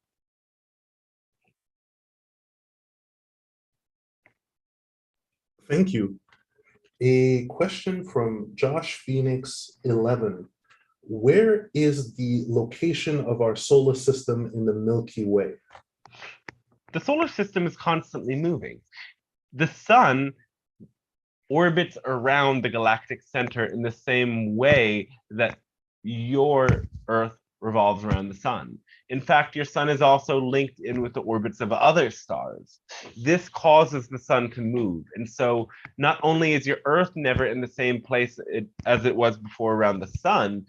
Thank you. A question from Josh Phoenix 11. Where is the location of our solar system in the Milky Way? The solar system is constantly moving. The sun orbits around the galactic center in the same way that your Earth revolves around the sun. In fact, your sun is also linked in with the orbits of other stars. This causes the sun to move. And so not only is your Earth never in the same place as it was before around the sun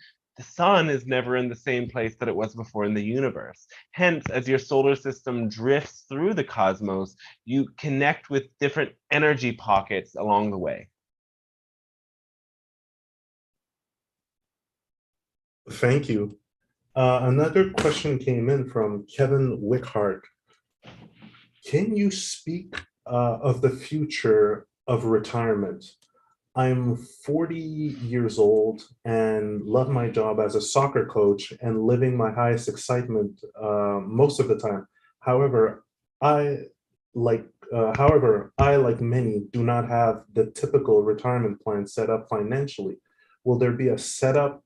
is never in the same place that it was before in the universe. Hence, as your solar system drifts through the cosmos, you connect with different energy pockets along the way. Thank you. Another question came in from Kevin Wickhart. Can you speak of the future of retirement? I'm 40 years old and love my job as a soccer coach and living my highest excitement most of the time. However, I like many, do not have the typical retirement plan set up financially. Will there be a setup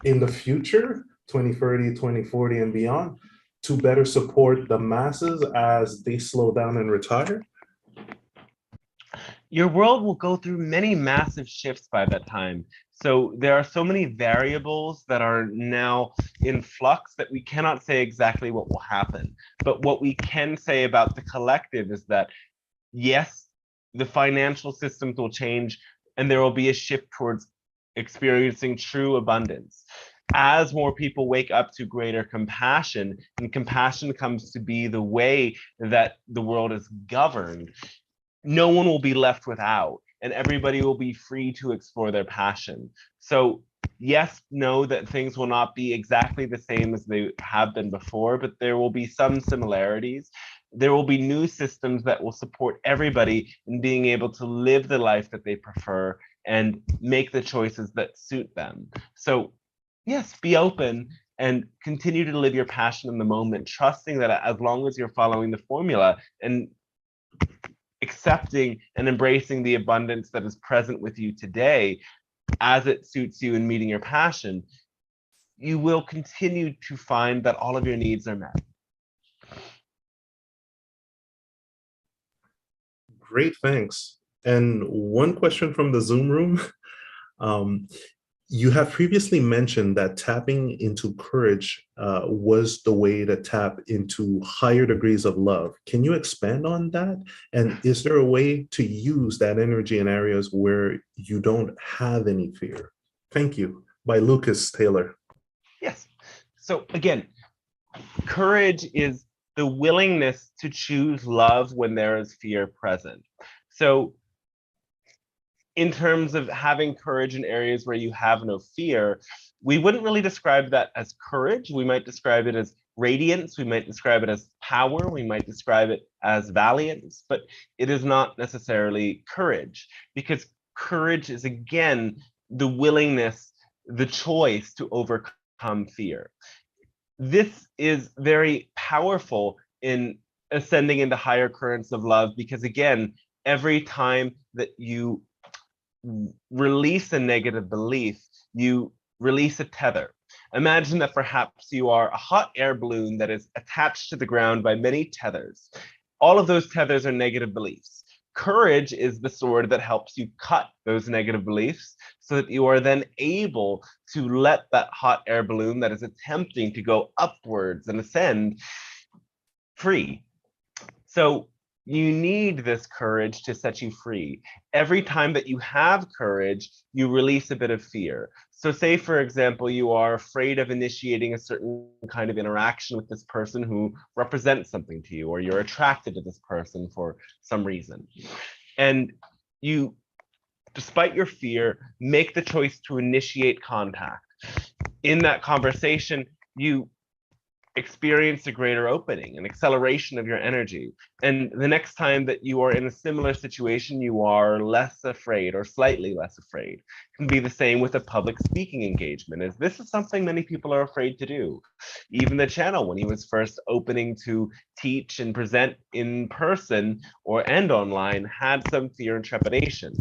in the future, 2030, 2040 and beyond, to better support the masses as they slow down and retire? Your world will go through many massive shifts by that time. So there are so many variables that are now in flux that we cannot say exactly what will happen. But what we can say about the collective is that, yes, the financial systems will change and there will be a shift towards experiencing true abundance. As more people wake up to greater compassion, and compassion comes to be the way that the world is governed, no one will be left without, and everybody will be free to explore their passion. So yes, know that things will not be exactly the same as they have been before, but there will be some similarities. There will be new systems that will support everybody in being able to live the life that they prefer and make the choices that suit them. So yes, be open and continue to live your passion in the moment, trusting that as long as you're following the formula and accepting and embracing the abundance that is present with you today as it suits you in meeting your passion, you will continue to find that all of your needs are met. Great, thanks. And one question from the Zoom room. You have previously mentioned that tapping into courage was the way to tap into higher degrees of love. Can you expand on that? And is there a way to use that energy in areas where you don't have any fear? Thank you. By Lucas Taylor. Yes. So again, courage is the willingness to choose love when there is fear present. So in terms of having courage in areas where you have no fear, we wouldn't really describe that as courage. We might describe it as radiance. We might describe it as power. We might describe it as valiance, but it is not necessarily courage, because courage is, again, the willingness, the choice to overcome fear. This is very powerful in ascending into higher currents of love, because again, every time that you release a negative belief, you release a tether. Imagine that perhaps you are a hot air balloon that is attached to the ground by many tethers. All of those tethers are negative beliefs. Courage is the sword that helps you cut those negative beliefs so that you are then able to let that hot air balloon that is attempting to go upwards and ascend free. So you need this courage to set you free. Every time that you have courage, you release a bit of fear. So say, for example, you are afraid of initiating a certain kind of interaction with this person who represents something to you, or you're attracted to this person for some reason. And you, despite your fear, make the choice to initiate contact. In that conversation, you experience a greater opening, an acceleration of your energy. And the next time that you are in a similar situation, you are less afraid or slightly less afraid. It can be the same with a public speaking engagement, as this is something many people are afraid to do. Even the channel, when he was first opening to teach and present in person and online, had some fear and trepidation.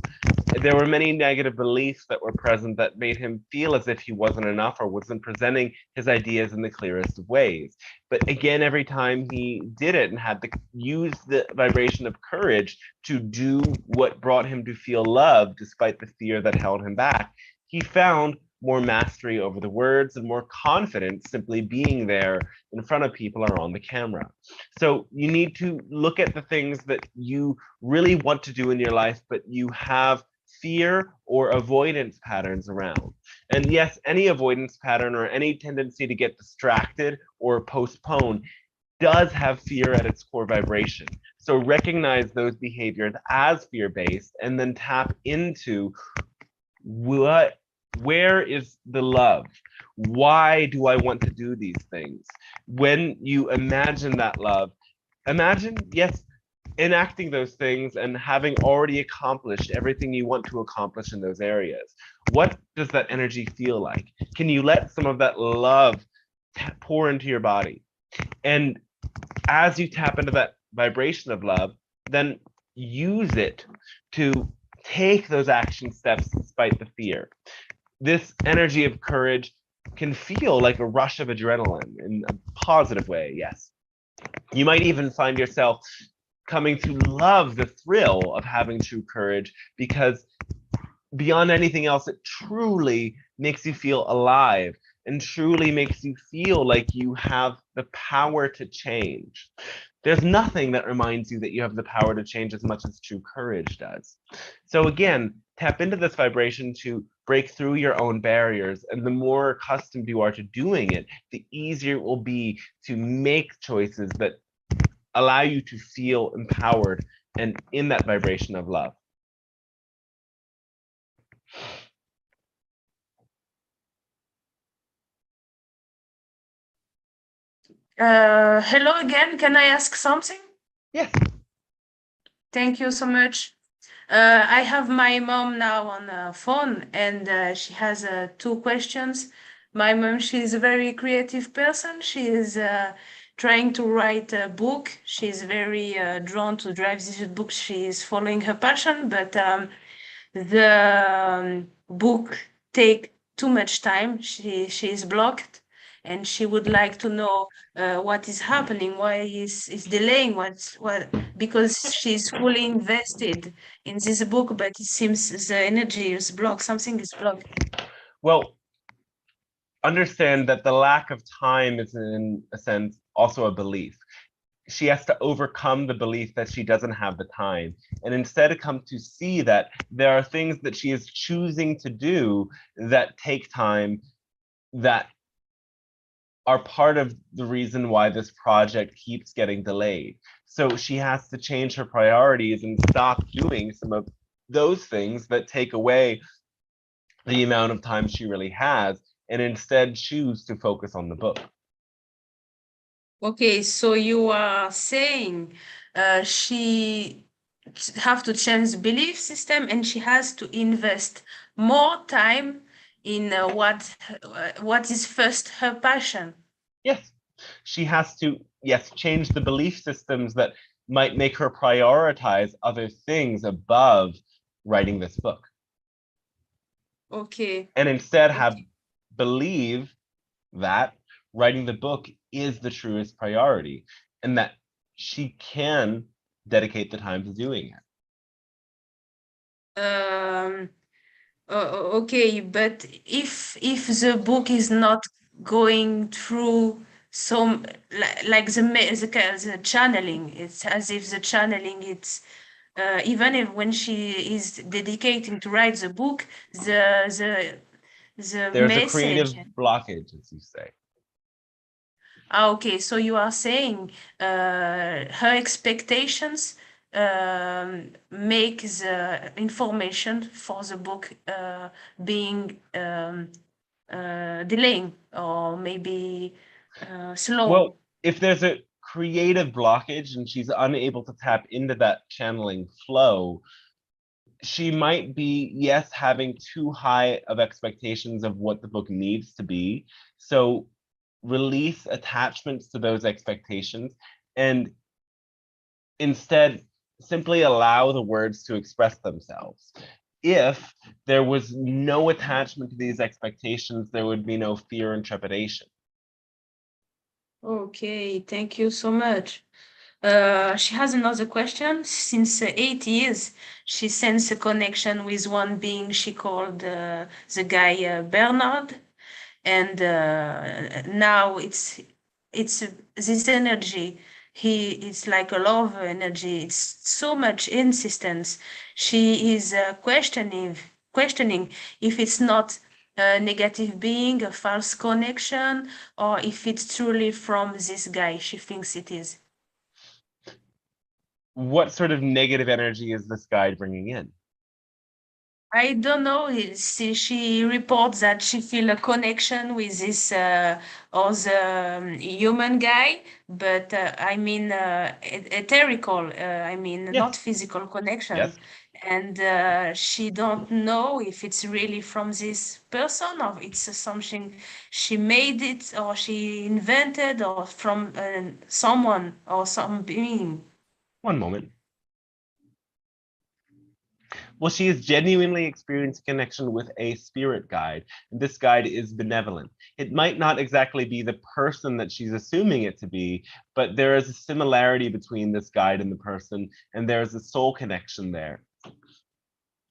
There were many negative beliefs that were present that made him feel as if he wasn't enough or wasn't presenting his ideas in the clearest of ways. But again, every time he did it and had to use the vibration of courage to do what brought him to feel love despite the fear that held him back, he found more mastery over the words and more confidence simply being there in front of people or on the camera. So you need to look at the things that you really want to do in your life, but you have fear or avoidance patterns around. And yes, any avoidance pattern or any tendency to get distracted or postpone does have fear at its core vibration. So recognize those behaviors as fear-based and then tap into where is the love? Why do I want to do these things? When you imagine that love, imagine, yes, enacting those things and having already accomplished everything you want to accomplish in those areas. What does that energy feel like? Can you let some of that love pour into your body? And as you tap into that vibration of love, then use it to take those action steps despite the fear. This energy of courage can feel like a rush of adrenaline in a positive way, yes. You might even find yourself coming to love the thrill of having true courage, because beyond anything else, it truly makes you feel alive and truly makes you feel like you have the power to change. There's nothing that reminds you that you have the power to change as much as true courage does. So again, tap into this vibration to break through your own barriers. And the more accustomed you are to doing it, the easier it will be to make choices that allow you to feel empowered and in that vibration of love. Hello again. Can I ask something? Yes. Thank you so much. I have my mom now on the phone, and she has 2 questions. My mom, she's a very creative person. She is trying to write a book. She's very drawn to drive this book. She is following her passion, but the book take too much time. She is blocked, and she would like to know what is happening, why is delaying, what, because she's fully invested in this book, but it seems the energy is blocked. Something is blocked. Well, understand that the lack of time is, in a sense, also a belief. She has to overcome the belief that she doesn't have the time, and instead come to see that there are things that she is choosing to do that take time, that are part of the reason why this project keeps getting delayed. So she has to change her priorities and stop doing some of those things that take away the amount of time she really has, and instead choose to focus on the book. Okay, so you are saying she have to change the belief system, and she has to invest more time in what is first her passion. Yes, she has to, yes, change the belief systems that might make her prioritize other things above writing this book. Okay. And instead have believe that writing the book is the truest priority and that she can dedicate the time to doing it. Um, okay, but if the book is not going through some like the channeling, it's as if the channeling it's even if when she is dedicating to write the book, the There's a creative message. blockage, as you say. Ah, okay, so you are saying her expectations make the information for the book being delaying or maybe slow. Well, if there's a creative blockage and she's unable to tap into that channeling flow, she might be, yes, having too high of expectations of what the book needs to be. So release attachments to those expectations and instead simply allow the words to express themselves. If there was no attachment to these expectations, there would be no fear and trepidation. Okay, thank you so much. She has another question. Since 8 years, she sends a connection with one being she called the guy Bernard, and now it's this energy. It's like a love energy. It's so much insistence. She is questioning if it's not a negative being, a false connection, or if it's truly from this guy. She thinks it is. What sort of negative energy is this guide bringing in? I don't know. She reports that she feel a connection with this other human guy, but I mean etherical. I mean not Yes. physical connection, Yes. and she don't know if it's really from this person or it's something she made it or she invented or from someone or some being. One moment. Well, she is genuinely experiencing connection with a spirit guide, and this guide is benevolent. It might not exactly be the person that she's assuming it to be, but there is a similarity between this guide and the person, and there is a soul connection there.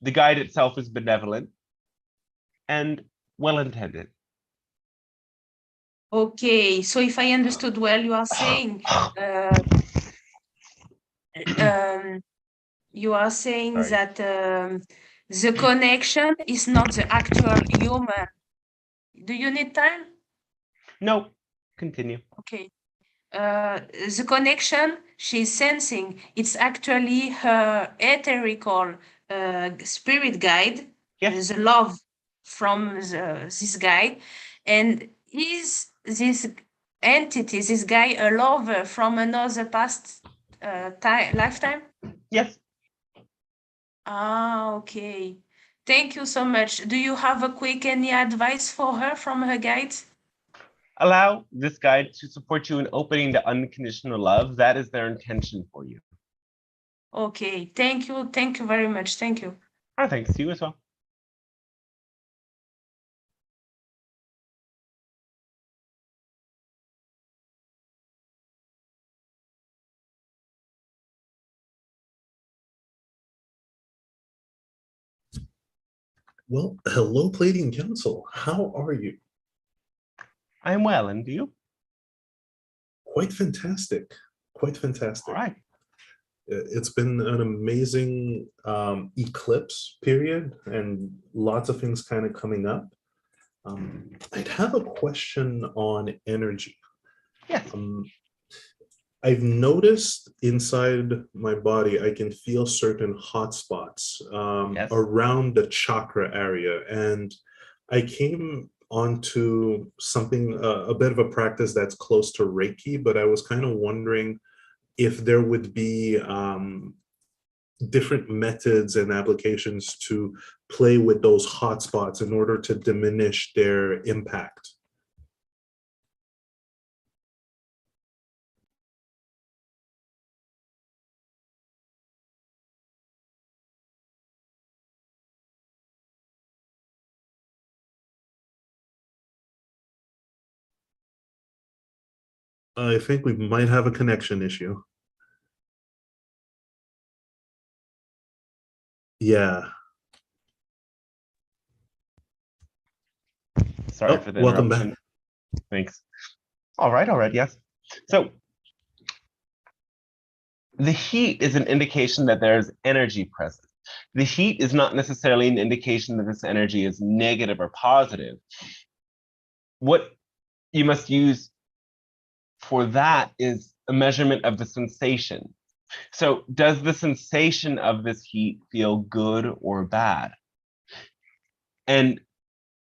The guide itself is benevolent and well-intended. Okay, so if I understood well, you are saying um, you are saying Sorry. that the connection is not the actual human. Do you need time? No, continue. Okay. The connection she's sensing, it's actually her etherical spirit guide, Yes. the love from this guy. And is this entity, this guy, a lover from another past lifetime? Yes. Ah, okay. Thank you so much. Do you have a quick any advice for her from her guides? Allow this guide to support you in opening to unconditional love. That is their intention for you. Okay, thank you. Thank you very much. Thank you. Our thanks to you as well. Well, hello, Pleiadian Council. How are you? I'm well, and you? Quite fantastic. Quite fantastic. All right. It's been an amazing eclipse period and lots of things kind of coming up. I'd have a question on energy. Yes. I've noticed inside my body, I can feel certain hotspots Yes. around the chakra area. And I came onto something, a bit of a practice that's close to Reiki, but I was kind of wondering if there would be different methods and applications to play with those hotspots in order to diminish their impact. I think we might have a connection issue. Yeah. Sorry for the welcome interruption. back. Thanks. All right, yes. So the heat is an indication that there's energy present. The heat is not necessarily an indication that this energy is negative or positive. What you must use for that is a measurement of the sensation. So does the sensation of this heat feel good or bad? And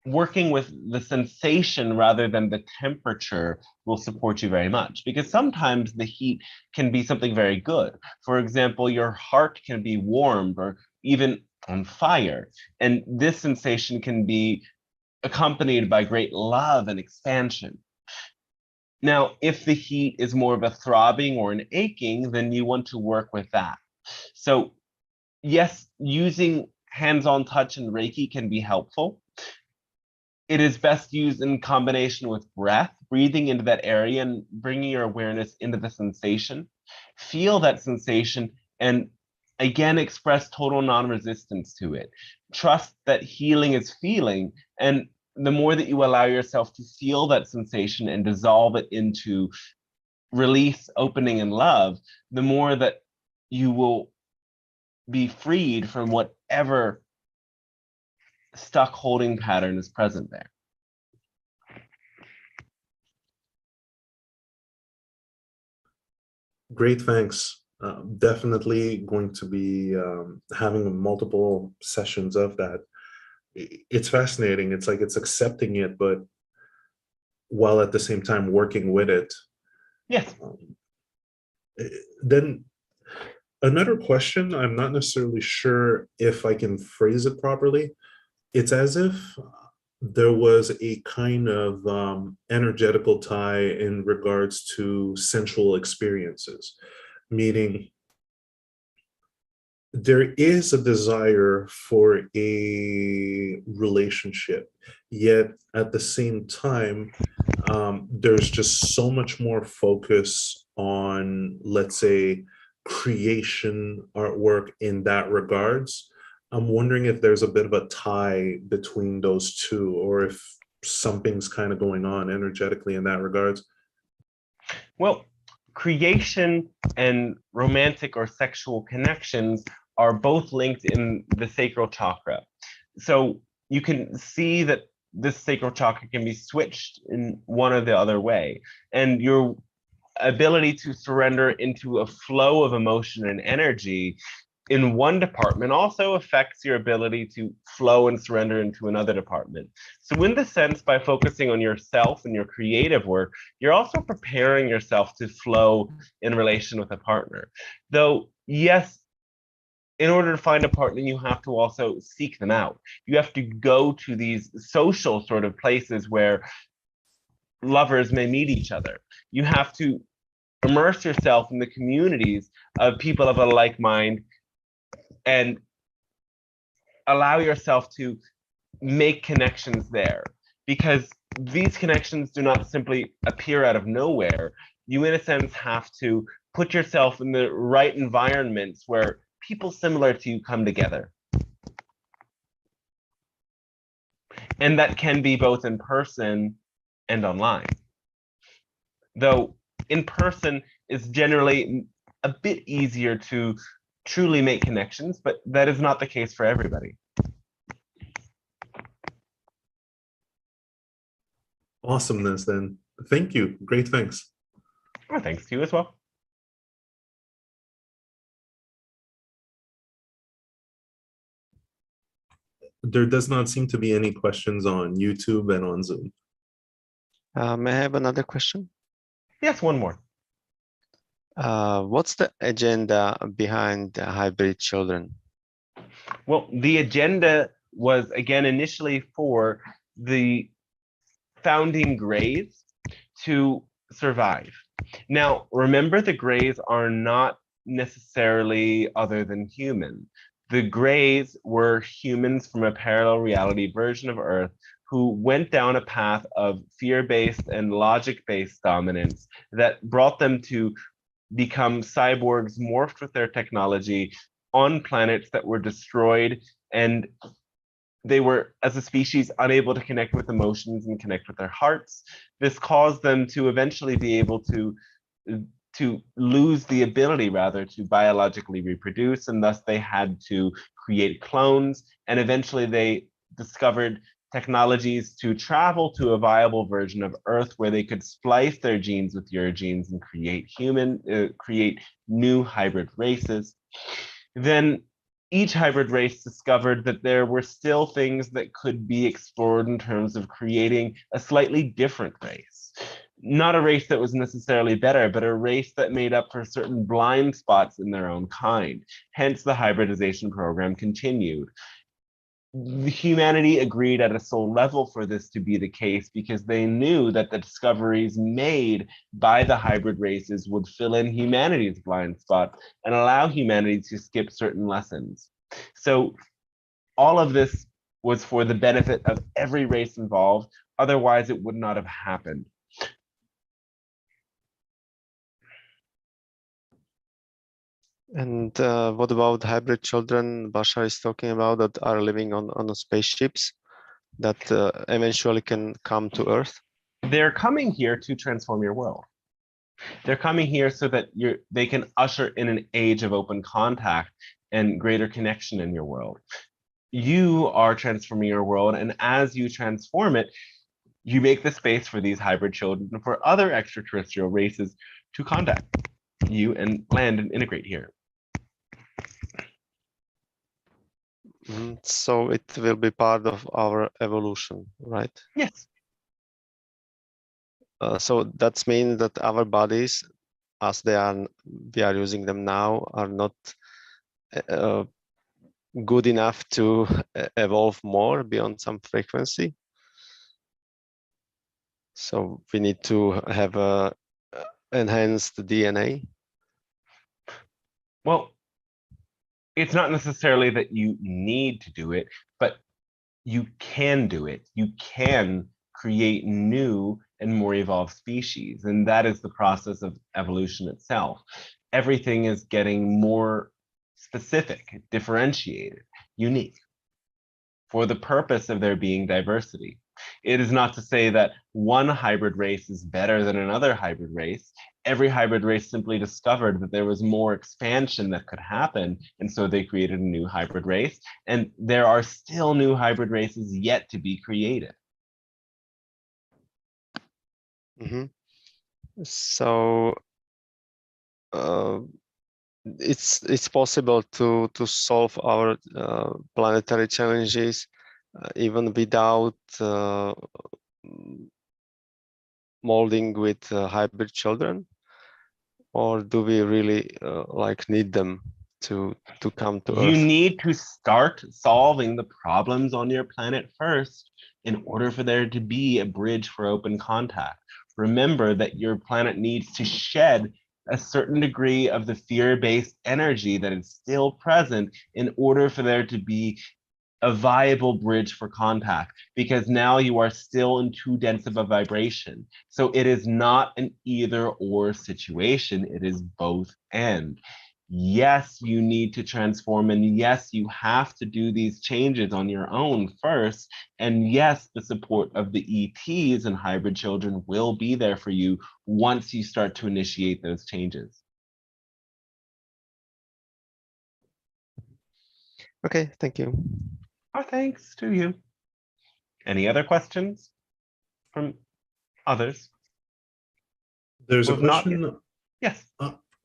working with the sensation rather than the temperature will support you very much, because sometimes the heat can be something very good. For example, your heart can be warmed or even on fire, and this sensation can be accompanied by great love and expansion. Now, if the heat is more of a throbbing or an aching, then you want to work with that. So yes, using hands-on touch and Reiki can be helpful. It is best used in combination with breath, breathing into that area and bringing your awareness into the sensation. Feel that sensation and again, express total non-resistance to it. Trust that healing is feeling, and the more that you allow yourself to feel that sensation and dissolve it into release, opening, and love, the more that you will be freed from whatever stuck holding pattern is present there. Great, thanks. Definitely going to be having multiple sessions of that. It's fascinating. It's like it's accepting it, but while at the same time working with it. Yes. Then another question, I'm not necessarily sure if I can phrase it properly. It's as if there was a kind of energetical tie in regards to sensual experiences, meaning there is a desire for a relationship, yet at the same time, there's just so much more focus on, let's say, creation artwork in that regards. I'm wondering if there's a bit of a tie between those two, or if something's kind of going on energetically in that regards. Well, creation and romantic or sexual connections are both linked in the sacral chakra. So you can see that this sacral chakra can be switched in one or the other way. And your ability to surrender into a flow of emotion and energy in one department also affects your ability to flow and surrender into another department. So in the sense, by focusing on yourself and your creative work, you're also preparing yourself to flow in relation with a partner. Though, yes, in order to find a partner, you have to also seek them out. You have to go to these social sort of places where lovers may meet each other. You have to immerse yourself in the communities of people of a like mind and allow yourself to make connections there, because these connections do not simply appear out of nowhere. You, in a sense, have to put yourself in the right environments where people similar to you come together. And that can be both in person and online. Though in person is generally a bit easier to truly make connections, but that is not the case for everybody. Awesomeness, then. Thank you. Great, thanks. Well, thanks to you as well. There does not seem to be any questions on YouTube and on Zoom. May I have another question? Yes, one more. What's the agenda behind hybrid children? Well, the agenda was, again, initially for the founding Greys to survive. Now, remember, the Greys are not necessarily other than human. The Greys were humans from a parallel reality version of Earth who went down a path of fear-based and logic-based dominance that brought them to become cyborgs morphed with their technology on planets that were destroyed and they were, as a species, unable to connect with emotions and connect with their hearts. This caused them to eventually be able to lose the ability, rather, to biologically reproduce, and thus they had to create clones, and eventually they discovered technologies to travel to a viable version of Earth where they could splice their genes with your genes and create new hybrid races. Then each hybrid race discovered that there were still things that could be explored in terms of creating a slightly different race. Not a race that was necessarily better, but a race that made up for certain blind spots in their own kind. Hence, the hybridization program continued. Humanity agreed at a soul level for this to be the case because they knew that the discoveries made by the hybrid races would fill in humanity's blind spot and allow humanity to skip certain lessons. So all of this was for the benefit of every race involved, otherwise it would not have happened. And what about hybrid children Bashar is talking about that are living on spaceships that eventually can come to Earth? They're coming here to transform your world. They're coming here so that they can usher in an age of open contact and greater connection in your world. You are transforming your world, and as you transform it, you make the space for these hybrid children and for other extraterrestrial races to contact you and land and integrate here. So it will be part of our evolution, right? Yes. So that means that our bodies, as we are using them now, are not good enough to evolve more beyond some frequency. So we need to have a enhanced DNA. Well, it's not necessarily that you need to do it, but you can do it. You can create new and more evolved species, and that is the process of evolution itself. Everything is getting more specific, differentiated, unique, for the purpose of there being diversity. It is not to say that one hybrid race is better than another hybrid race. Every hybrid race simply discovered that there was more expansion that could happen, and so they created a new hybrid race, and there are still new hybrid races yet to be created. So it's possible to solve our planetary challenges even without molding with hybrid children, or do we really like need them to come to Earth? You need to start solving the problems on your planet first in order for there to be a bridge for open contact. Remember that your planet needs to shed a certain degree of the fear-based energy that is still present in order for there to be a viable bridge for contact, because now you are still in too dense of a vibration. So it is not an either or situation, it is both and. Yes, you need to transform, and yes, you have to do these changes on your own first. And yes, the support of the ETs and hybrid children will be there for you once you start to initiate those changes. Okay, thank you. Oh, thanks to you. Any other questions from others? There's a Who have not yet? question. Yes.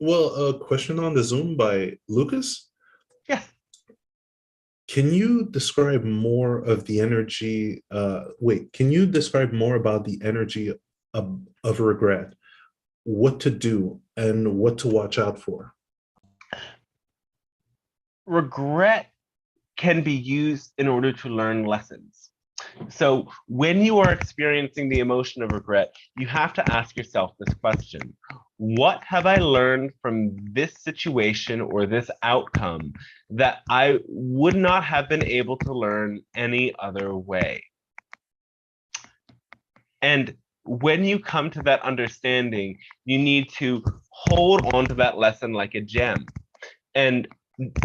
Well, a question on the Zoom by Lucas. Yes. Can you describe more of the energy? Can you describe more about the energy of regret? What to do and what to watch out for? Regret can be used in order to learn lessons. So when you are experiencing the emotion of regret, you have to ask yourself this question: what have I learned from this situation or this outcome that I would not have been able to learn any other way? And when you come to that understanding, you need to hold on to that lesson like a gem. And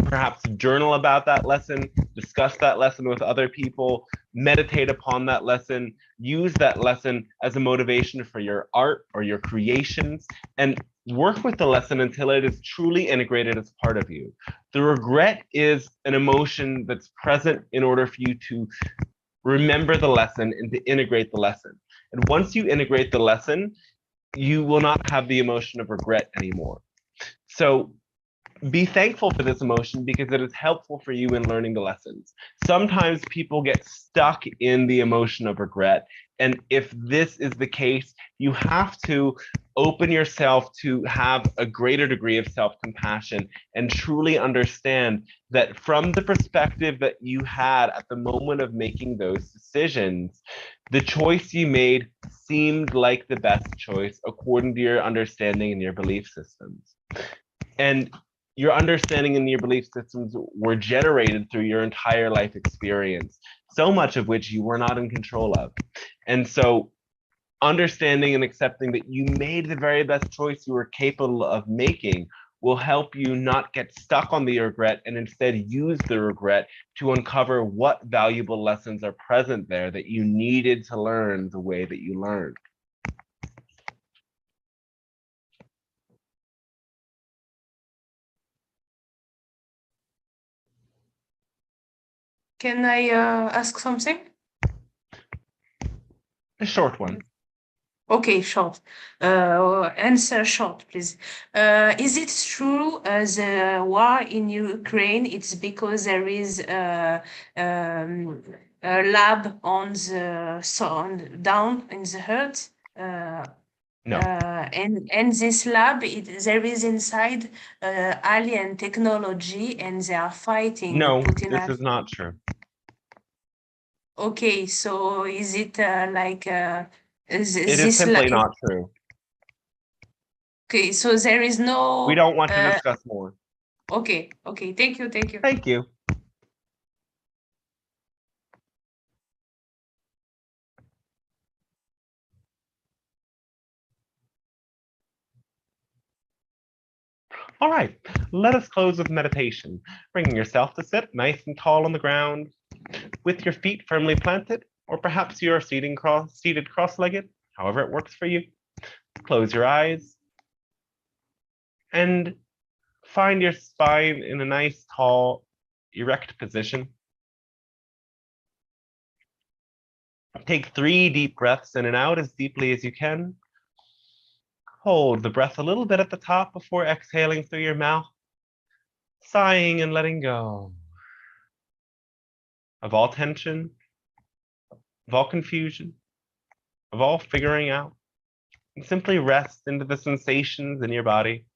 perhaps journal about that lesson, discuss that lesson with other people, meditate upon that lesson, use that lesson as a motivation for your art or your creations, and work with the lesson until it is truly integrated as part of you. The regret is an emotion that's present in order for you to remember the lesson and to integrate the lesson. And once you integrate the lesson, you will not have the emotion of regret anymore. So be thankful for this emotion because it is helpful for you in learning the lessons. Sometimes people get stuck in the emotion of regret. And if this is the case, you have to open yourself to have a greater degree of self-compassion and truly understand that from the perspective that you had at the moment of making those decisions, the choice you made seemed like the best choice according to your understanding and your belief systems. And your understanding and your belief systems were generated through your entire life experience, so much of which you were not in control of. And so understanding and accepting that you made the very best choice you were capable of making will help you not get stuck on the regret and instead use the regret to uncover what valuable lessons are present there that you needed to learn the way that you learned. Can I ask something? A short one. Okay, short. Answer short, please. Is it true the war in Ukraine? It's because there is a lab on the sun down in the earth. No. And this lab, there is inside alien technology, and they are fighting No, Putin. this is not true. Okay, so is it like It is simply not true. Okay, so there is no. We don't want to discuss more. Okay, okay. Thank you, thank you. Thank you. All right, let us close with meditation, bringing yourself to sit nice and tall on the ground, with your feet firmly planted, or perhaps you are seated cross-legged, however it works for you. Close your eyes and find your spine in a nice, tall, erect position. Take 3 deep breaths in and out as deeply as you can. Hold the breath a little bit at the top before exhaling through your mouth, sighing and letting go of all tension, of all confusion, of all figuring out, and simply rest into the sensations in your body.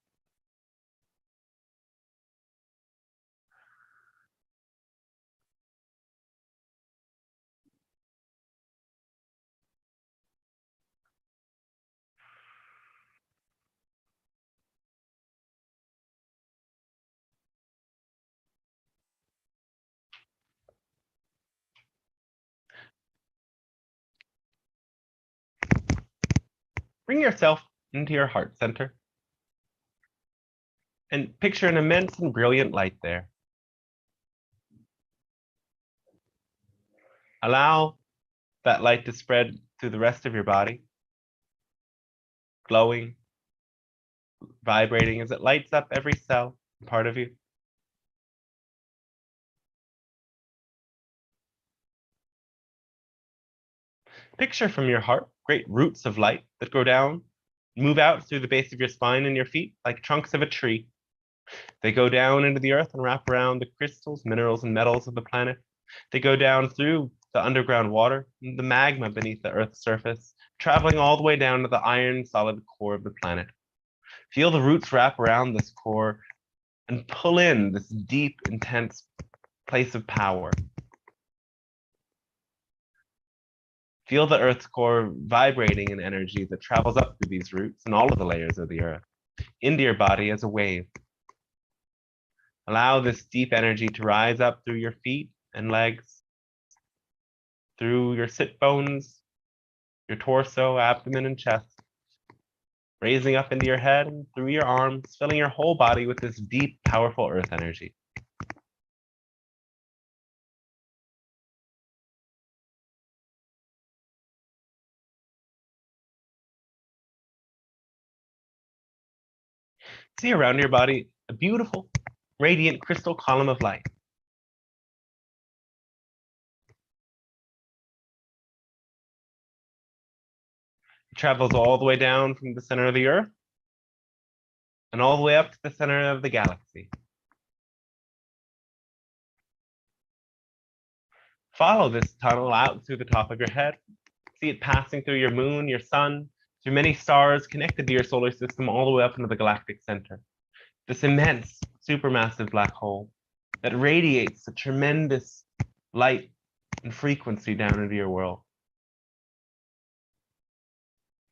Bring yourself into your heart center and picture an immense and brilliant light there. Allow that light to spread through the rest of your body, glowing, vibrating as it lights up every cell and part of you. Picture from your heart great roots of light that go down, move out through the base of your spine and your feet like trunks of a tree. They go down into the earth and wrap around the crystals, minerals, and metals of the planet. They go down through the underground water, and the magma beneath the Earth's surface, traveling all the way down to the iron solid core of the planet. Feel the roots wrap around this core and pull in this deep, intense place of power. Feel the Earth's core vibrating in energy that travels up through these roots and all of the layers of the Earth, into your body as a wave. Allow this deep energy to rise up through your feet and legs, through your sit bones, your torso, abdomen, and chest, raising up into your head and through your arms, filling your whole body with this deep, powerful earth energy. See around your body a beautiful, radiant crystal column of light. It travels all the way down from the center of the Earth and all the way up to the center of the galaxy. Follow this tunnel out through the top of your head. See it passing through your moon, your sun, through many stars connected to your solar system all the way up into the galactic center. This immense, supermassive black hole that radiates a tremendous light and frequency down into your world.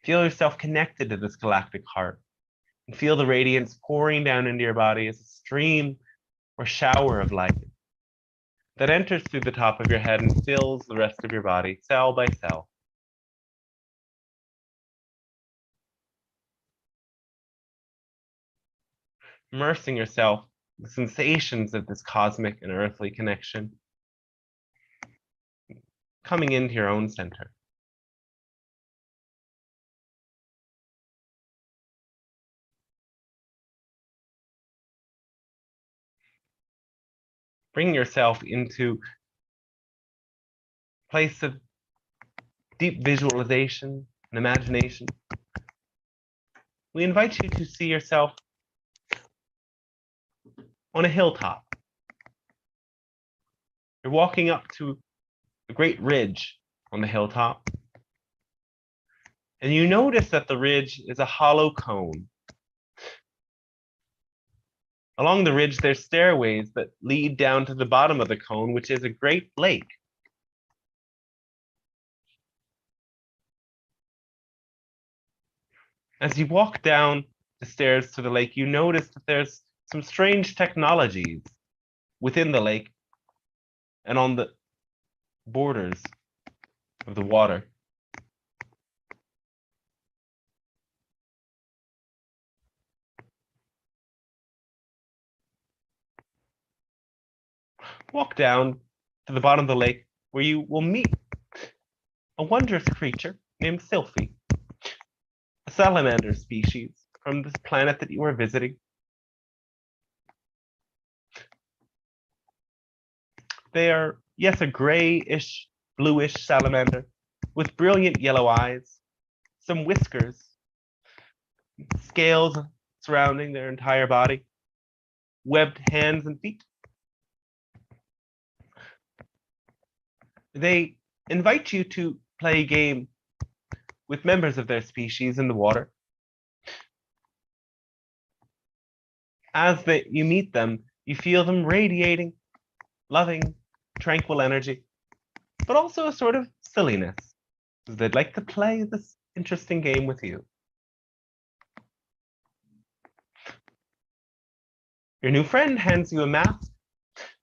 Feel yourself connected to this galactic heart and feel the radiance pouring down into your body as a stream or shower of light that enters through the top of your head and fills the rest of your body, cell by cell. Immersing yourself in the sensations of this cosmic and earthly connection, coming into your own center. Bring yourself into a place of deep visualization and imagination. We invite you to see yourself on a hilltop. You're walking up to a great ridge on the hilltop, and you notice that the ridge is a hollow cone. Along the ridge, there's stairways that lead down to the bottom of the cone, which is a great lake. As you walk down the stairs to the lake, you notice that there's some strange technologies within the lake and on the borders of the water. Walk down to the bottom of the lake where you will meet a wondrous creature named Sylphie, a salamander species from this planet that you are visiting. They are, yes, a grayish, bluish salamander with brilliant yellow eyes, some whiskers, scales surrounding their entire body, webbed hands and feet. They invite you to play a game with members of their species in the water. As you meet them, you feel them radiating loving, tranquil energy, but also a sort of silliness, as they'd like to play this interesting game with you. Your new friend hands you a mask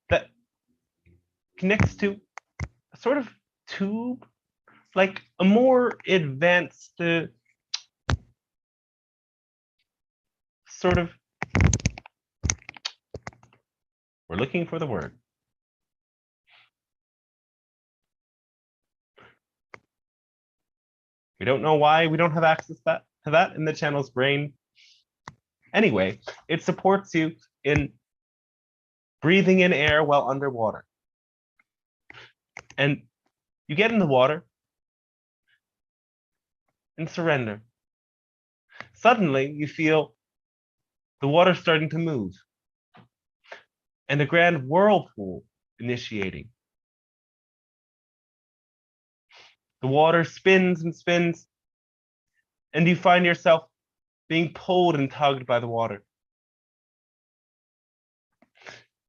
that connects to a sort of tube, like a more advanced sort of, we're looking for the word. We don't know why we don't have access to that in the channel's brain. Anyway, it supports you in breathing in air while underwater. And you get in the water and surrender. Suddenly, you feel the water starting to move and a grand whirlpool initiating. The water spins and spins, and you find yourself being pulled and tugged by the water.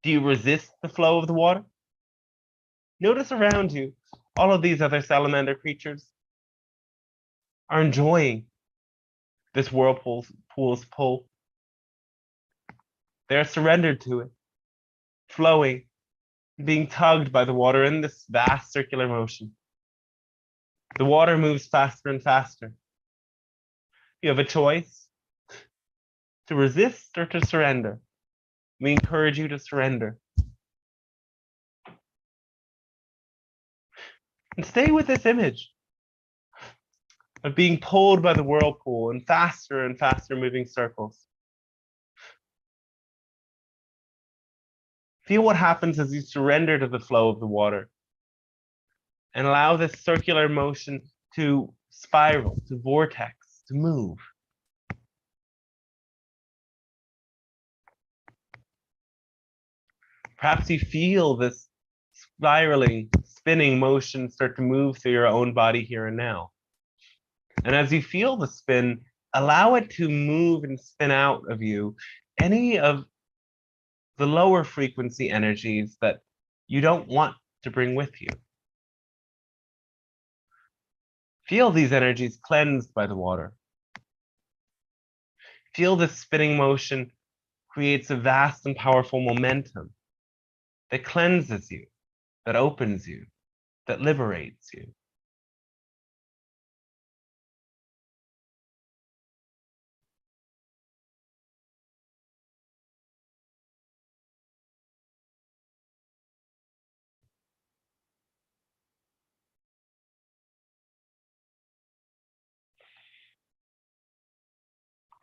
Do you resist the flow of the water? Notice around you, all of these other salamander creatures are enjoying this whirlpool's pull. They're surrendered to it, flowing, being tugged by the water in this vast circular motion. The water moves faster and faster. You have a choice to resist or to surrender. We encourage you to surrender. And stay with this image of being pulled by the whirlpool in faster and faster moving circles. Feel what happens as you surrender to the flow of the water and allow this circular motion to spiral, to vortex, to move. Perhaps you feel this spiraling, spinning motion start to move through your own body here and now. And as you feel the spin, allow it to move and spin out of you any of the lower frequency energies that you don't want to bring with you. Feel these energies cleansed by the water. Feel this spinning motion creates a vast and powerful momentum that cleanses you, that opens you, that liberates you.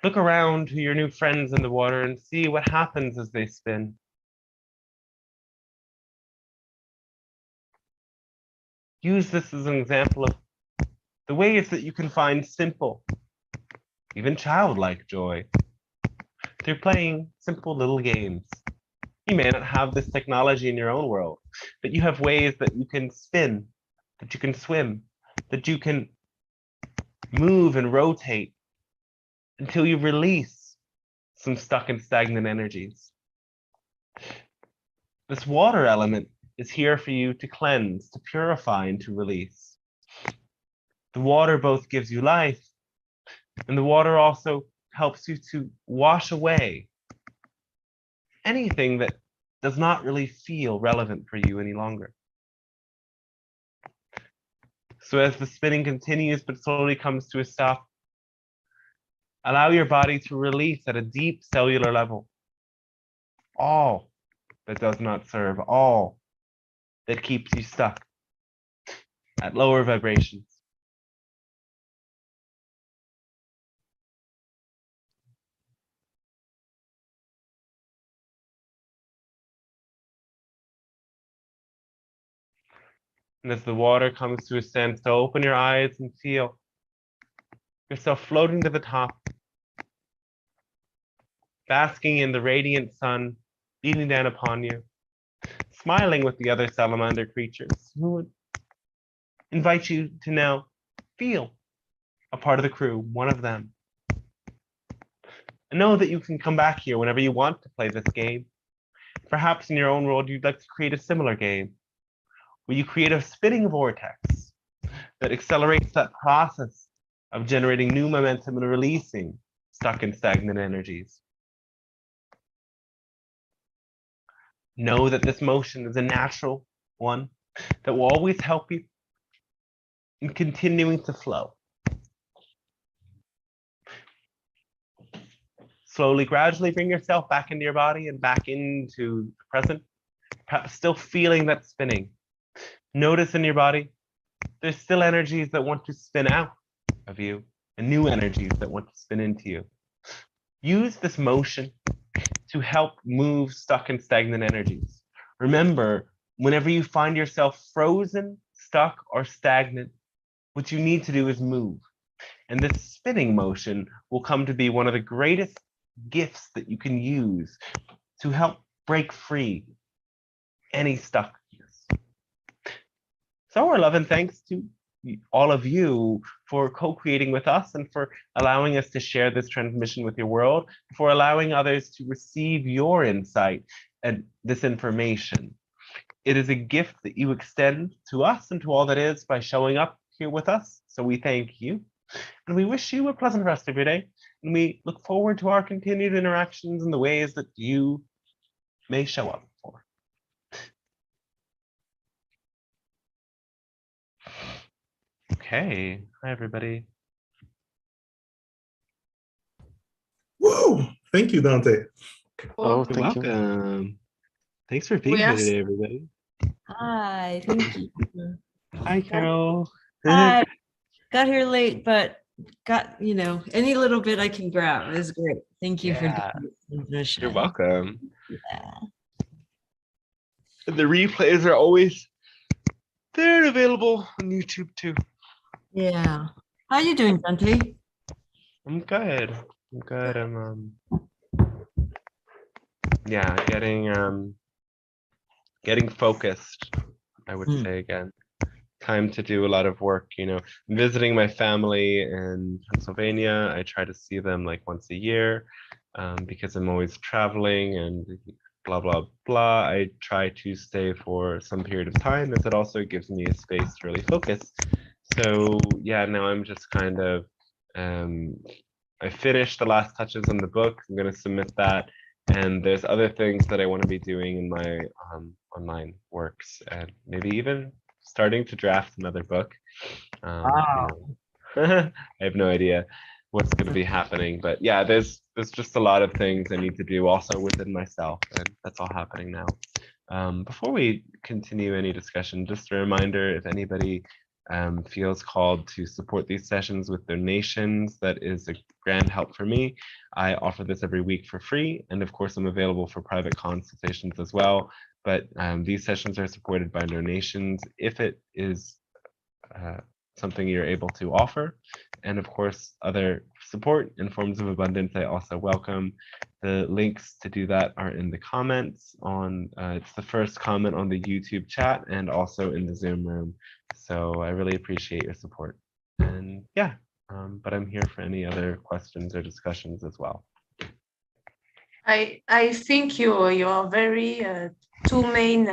Look around to your new friends in the water and see what happens as they spin. Use this as an example of the ways that you can find simple, even childlike joy through playing simple little games. You may not have this technology in your own world, but you have ways that you can spin, that you can swim, that you can move and rotate until you release some stuck and stagnant energies. This water element is here for you to cleanse, to purify, and to release. The water both gives you life, and the water also helps you to wash away anything that does not really feel relevant for you any longer. So as the spinning continues but slowly comes to a stop, allow your body to release at a deep cellular level all that does not serve, all that keeps you stuck at lower vibrations. And as the water comes to a standstill, open your eyes and feel yourself floating to the top, basking in the radiant sun beating down upon you, smiling with the other salamander creatures who would invite you to now feel a part of the crew, one of them. And know that you can come back here whenever you want to play this game. Perhaps in your own world, you'd like to create a similar game where you create a spinning vortex that accelerates that process of generating new momentum and releasing stuck and stagnant energies. Know that this motion is a natural one that will always help you in continuing to flow. Slowly, gradually bring yourself back into your body and back into the present, perhaps still feeling that spinning. Notice in your body, there's still energies that want to spin out of you and new energies that want to spin into you. Use this motion to help move stuck and stagnant energies. Remember, whenever you find yourself frozen, stuck, or stagnant, what you need to do is move. And this spinning motion will come to be one of the greatest gifts that you can use to help break free any stuckness. So our love and thanks to all of you for co-creating with us and for allowing us to share this transmission with your world, for allowing others to receive your insight and this information. It is a gift that you extend to us and to all that is by showing up here with us. So we thank you. And we wish you a pleasant rest of your day. And we look forward to our continued interactions in the ways that you may show up for. Okay. Hi, everybody. Whoa! Thank you, Dante. Oh, You're thank you. welcome. Thanks for being here today, everybody. Hi, thank you. Hi, Carol. Hi, got here late, but got, any little bit I can grab is great. Thank you for Yeah. doing this transmission. You're welcome. Yeah. And the replays are always there and available on YouTube too. Yeah. How you doing, Dante? I'm good. I'm good. I'm yeah, getting focused, I would say again. Time to do a lot of work, I'm visiting my family in Pennsylvania. I try to see them like once a year because I'm always traveling and blah, blah, blah. I try to stay for some period of time as it also gives me a space to really focus. So yeah, now I'm just kind of, I finished the last touches on the book. I'm going to submit that. And there's other things that I want to be doing in my online works and maybe even starting to draft another book. I have no idea what's going to be happening, but yeah, there's just a lot of things I need to do also within myself, and that's all happening now. Before we continue any discussion, just a reminder, if anybody feels called to support these sessions with donations, that is a grand help for me. I offer this every week for free, and of course I'm available for private consultations as well, but these sessions are supported by donations if it is something you're able to offer. And of course, other support in forms of abundance, I also welcome. The links to do that are in the comments on, it's the first comment on the YouTube chat and also in the Zoom room. So I really appreciate your support. And yeah, but I'm here for any other questions or discussions as well. I think you are very two main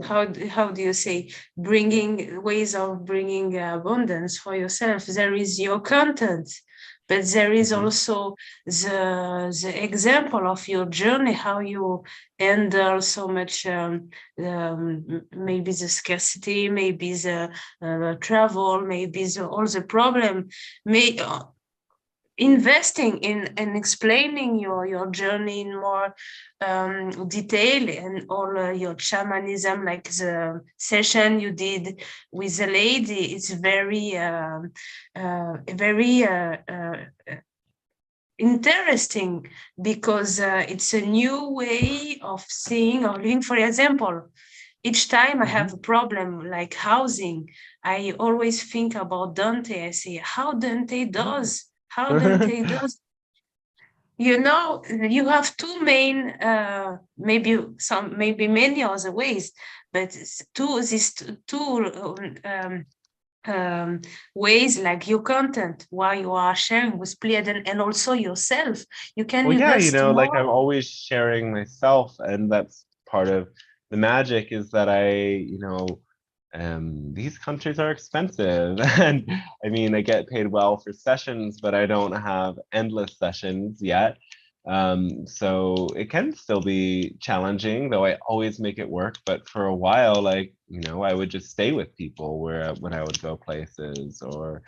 how do you say bringing ways of bringing abundance for yourself. There is your content, but there is also the example of your journey, how you handle so much maybe the scarcity, maybe the travel, maybe all the problem. Investing in and explaining your journey in more detail and all your shamanism, like the session you did with the lady, it's very interesting because it's a new way of seeing or living. For example, each time I have a problem like housing, I always think about Dante. I say, how Dante does. How Dante does. You have two main, maybe many other ways, but these two ways, like your content, why you are sharing with Pleiadian and also yourself. You can Well, yeah, invest like more. I'm always sharing myself, and that's part of the magic is that these countries are expensive. And I mean, I get paid well for sessions, but I don't have endless sessions yet. So it can still be challenging, though I always make it work. But for a while, like, I would just stay with people when I would go places or,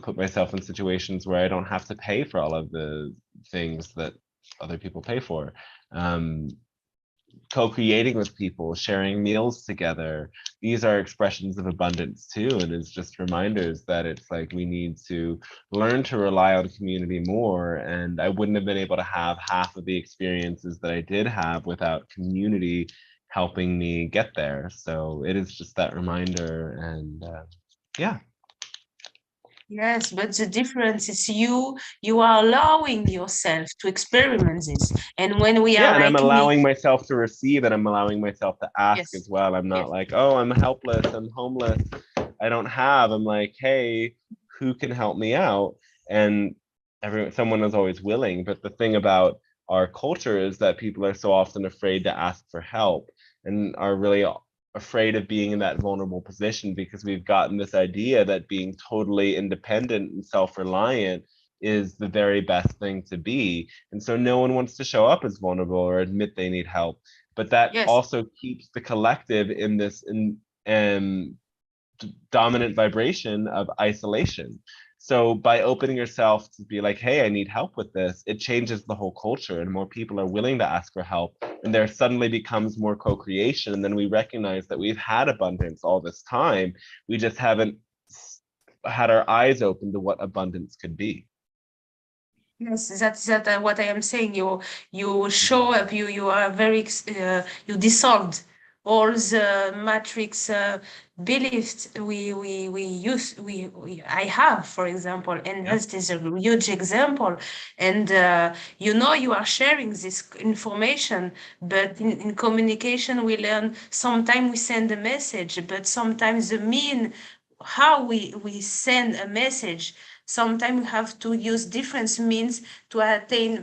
put myself in situations where I don't have to pay for all of the things that other people pay for. Co-creating with people, sharing meals together. These are expressions of abundance too, and it's just reminders that it's like we need to learn to rely on community more. And I wouldn't have been able to have half of the experiences that I did have without community helping me get there. So it is just that reminder, and yeah. Yes, but the difference is you are allowing yourself to experiment this. And when we are and I'm like allowing me, myself to receive, and I'm allowing myself to ask yes, as well. I'm not yes, like, oh, I'm helpless, I'm homeless, I don't have. I'm like, hey, who can help me out? And someone is always willing. But the thing about our culture is that people are so often afraid to ask for help and are really afraid of being in that vulnerable position because we've gotten this idea that being totally independent and self-reliant is the very best thing to be. And so no one wants to show up as vulnerable or admit they need help. But that yes. also keeps the collective in this dominant vibration of isolation. So by opening yourself to be like, hey, I need help with this, it changes the whole culture and more people are willing to ask for help. And there suddenly becomes more co-creation. And then we recognize that we've had abundance all this time. We just haven't had our eyes open to what abundance could be. Yes, that's what I am saying. You show up. You are very you dissolved all the matrix beliefs I have, for example, and that is a huge example. And you are sharing this information, but in communication we learn. Sometimes we send a message, but sometimes the mean how we send a message. Sometimes we have to use different means to attain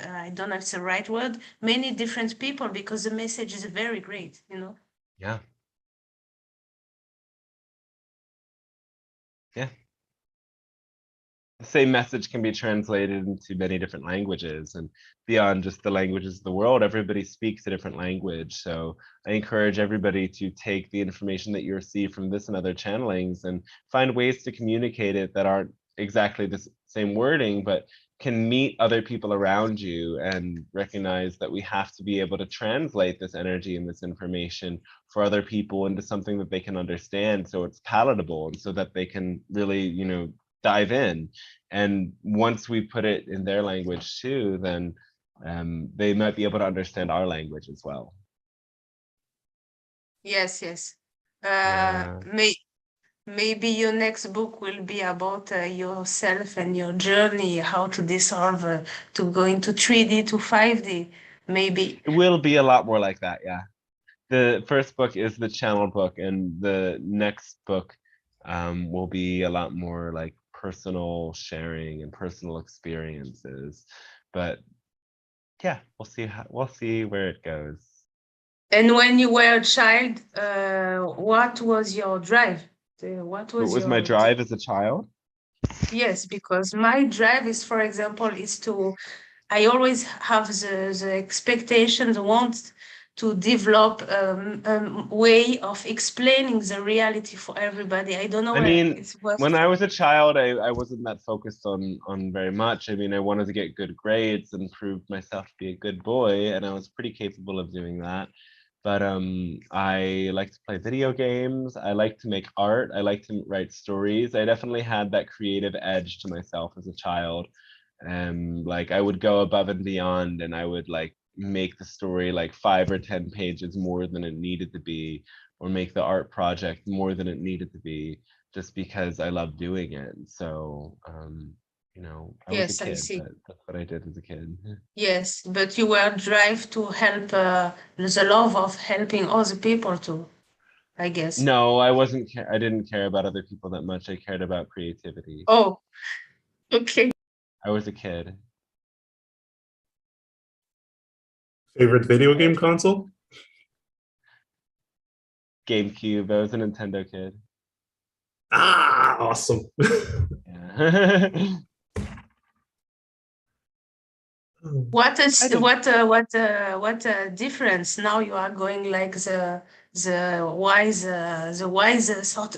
I don't know if it's the right word, many different people, because the message is very great, Yeah. Yeah. The same message can be translated into many different languages, and beyond just the languages of the world, everybody speaks a different language. So I encourage everybody to take the information that you receive from this and other channelings and find ways to communicate it that aren't exactly the same wording, but can meet other people around you and recognize that we have to be able to translate this energy and this information for other people into something that they can understand, so it's palatable and so that they can really, dive in. And once we put it in their language too, then they might be able to understand our language as well. Yes. Yeah. Maybe your next book will be about yourself and your journey, how to dissolve, to go into 3D to 5D, maybe. It will be a lot more like that, yeah. The first book is the channel book, and the next book will be a lot more like personal sharing and personal experiences. But yeah, we'll see where it goes. And when you were a child, what was your drive? What What was was my your drive as a child? Yes, because my drive is, for example, I always have the expectation, the want to develop a way of explaining the reality for everybody. I don't know I where mean, it was. when I was a child, I wasn't that focused on very much. I mean, I wanted to get good grades and prove myself to be a good boy, and I was pretty capable of doing that. But I like to play video games. I like to make art. I like to write stories. I definitely had that creative edge to myself as a child. Like I would go above and beyond, and I would like make the story like 5 or 10 pages more than it needed to be, or make the art project more than it needed to be, just because I love doing it. So, I was a Yes, I kid, see. but that's what I did as a kid. Yes, but you were drive to help the love of helping other people too, I guess. No, I didn't care about other people that much. I cared about creativity. Oh, okay. I was a kid. Favorite video game console? GameCube. I was a Nintendo kid. Ah, awesome. Yeah. What is I did. what difference now? You are going like the wisest of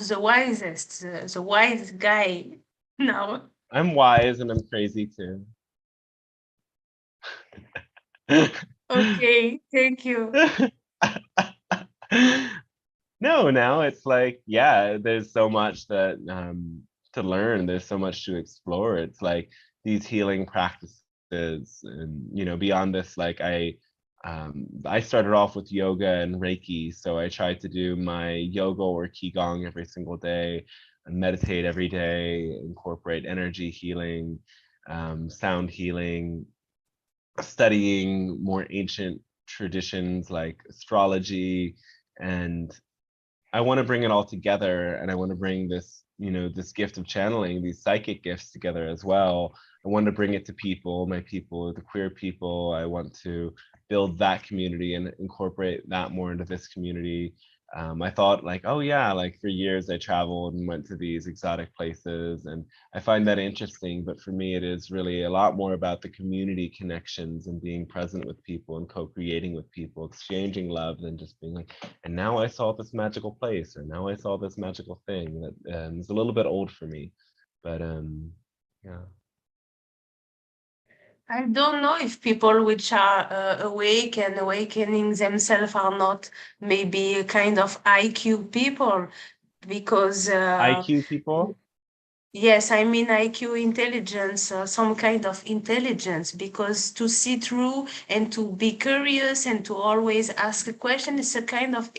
the wisest, the wise guy now. I'm wise and I'm crazy too. Okay, thank you. No, now it's like, yeah, there's so much that to learn. There's so much to explore. It's like these healing practices, and beyond this, like I started off with yoga and Reiki, so I tried to do my yoga or qigong every single day, and meditate every day, incorporate energy healing, sound healing, studying more ancient traditions like astrology, and I want to bring it all together, and I want to bring this gift of channeling, these psychic gifts together as well. I want to bring it to people, my people, the queer people. I want to build that community and incorporate that more into this community. I thought like, oh yeah, like for years I traveled and went to these exotic places, and I find that interesting. But for me, it is really a lot more about the community connections and being present with people and co-creating with people, exchanging love, than just being like, and now I saw this magical place, or now I saw this magical thing. That is a little bit old for me, but yeah. I don't know if people which are awake and awakening themselves are not maybe a kind of IQ people, because IQ people. Yes, I mean IQ intelligence, some kind of intelligence, because to see through and to be curious and to always ask a question is a kind of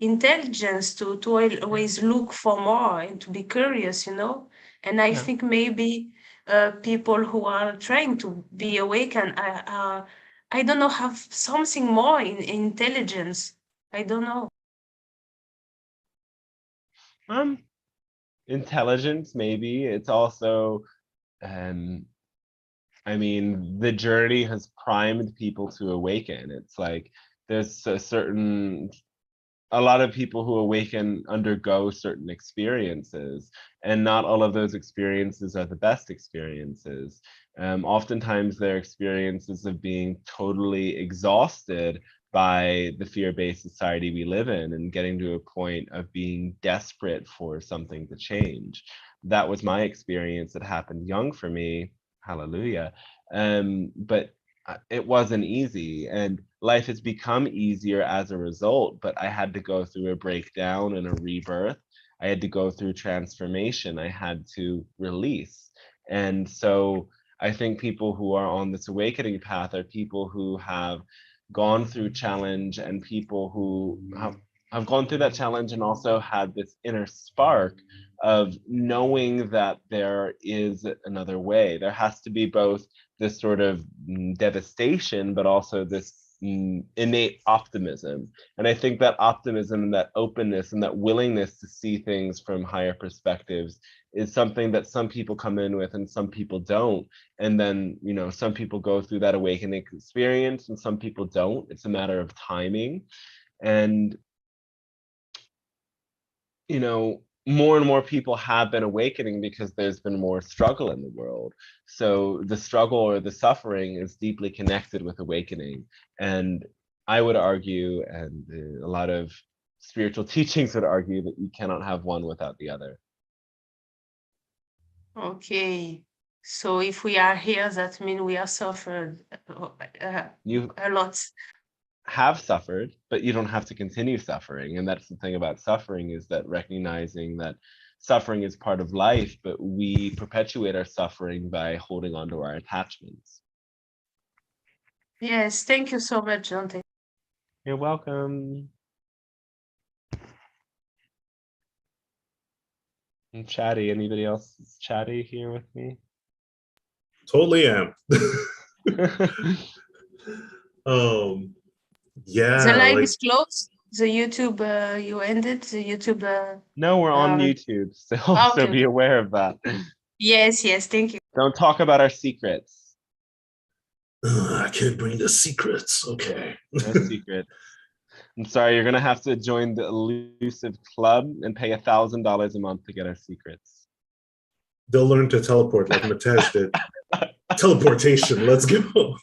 intelligence to always look for more and to be curious, you know. And I Yeah. think maybe people who are trying to be awakened, I don't know, have something more in intelligence. I don't know. Intelligence, maybe. It's also, I mean, the journey has primed people to awaken. It's like there's a lot of people who awaken undergo certain experiences, and not all of those experiences are the best experiences. Oftentimes, they're experiences of being totally exhausted by the fear-based society we live in and getting to a point of being desperate for something to change. That was my experience. It happened young for me. Hallelujah. But it wasn't easy, and life has become easier as a result, but I had to go through a breakdown and a rebirth. I had to go through transformation. I had to release. And so I think people who are on this awakening path are people who have gone through challenge, and people who have gone through that challenge and also had this inner spark of knowing that there is another way. There has to be both this sort of devastation, but also this innate optimism. And I think that optimism and that openness and that willingness to see things from higher perspectives is something that some people come in with and some people don't. And then, you know, some people go through that awakening experience and some people don't. It's a matter of timing. And, you know, more and more people have been awakening because there's been more struggle in the world. So the struggle or the suffering is deeply connected with awakening. And I would argue, and a lot of spiritual teachings would argue, that you cannot have one without the other. Okay. So if we are here, that means we are suffered You a lot. have suffered, but you don't have to continue suffering. And that's the thing about suffering, is that recognizing that suffering is part of life, but we perpetuate our suffering by holding on to our attachments. Yes, thank you so much, Dante. You're welcome. I'm chatty. Anybody else is chatty here with me? Totally am. Yeah. The live like, is closed. The YouTube, you ended the YouTube. No, we're on YouTube, so Okay. be aware of that. Yes, thank you. Don't talk about our secrets. I can't bring the secrets. Okay. No secret. I'm sorry, you're gonna have to join the elusive club and pay $1,000 a month to get our secrets. They'll learn to teleport like Matesh did. Teleportation, let's go.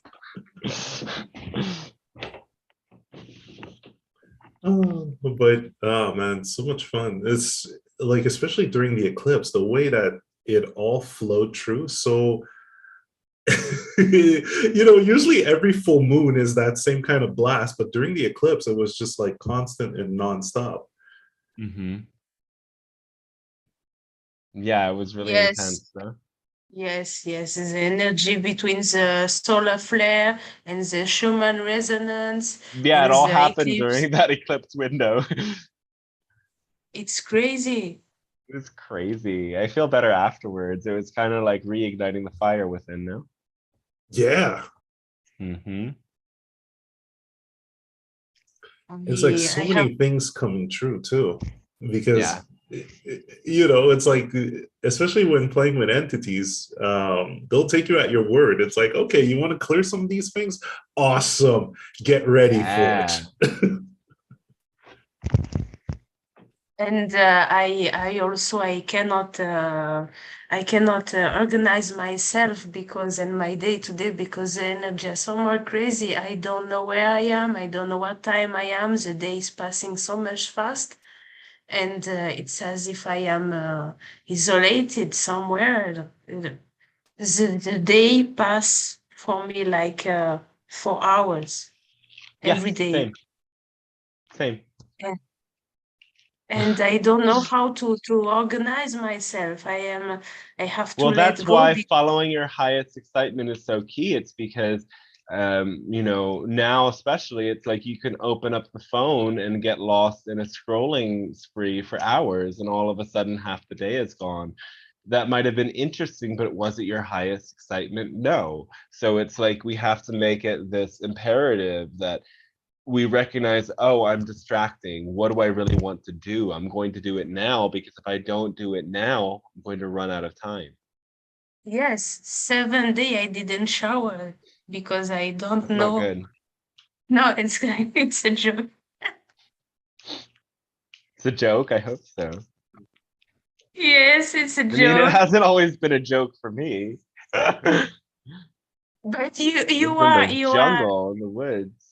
But oh man, so much fun. It's like, especially during the eclipse, the way that it all flowed through. So you know, usually every full moon is that same kind of blast, but during the eclipse, it was just like constant and nonstop. Mm-hmm. Yeah, it was really Yes. intense, though. Yes, the energy between the solar flare and the Schumann resonance. Yeah, and it all the happened eclipse. during that eclipse window. It's crazy. It was crazy. I feel better afterwards. It was kind of like reigniting the fire within, no? Yeah. Mm-hmm. It's like so many things coming true too, because Yeah. you know, it's like, especially when playing with entities, they'll take you at your word. It's like, okay, you want to clear some of these things? Awesome, get ready for it. And I also I cannot organize myself because in my day to day, because the energy is so more crazy. I don't know where I am. I don't know what time I am. The day is passing so much fast, and it's as if I am isolated somewhere. The day pass for me like 4 hours every day. Same. Yeah. and I don't know how to organize myself. I have to Well, let that's go. why following your highest excitement is so key. It's because, you know, now especially, it's like you can open up the phone and get lost in a scrolling spree for hours, and all of a sudden half the day is gone. That might have been interesting, but was it your highest excitement? No. So it's like we have to make it this imperative that we recognize, oh, I'm distracting. What do I really want to do? I'm going to do it now, because if I don't do it now, I'm going to run out of time. Yes, 7 days I didn't shower because I don't That's not know. good. No, it's it's a joke. It's a joke. I hope so. Yes, it's a I mean, it joke. hasn't always been a joke for me. Live But in you the are, jungle, in the woods.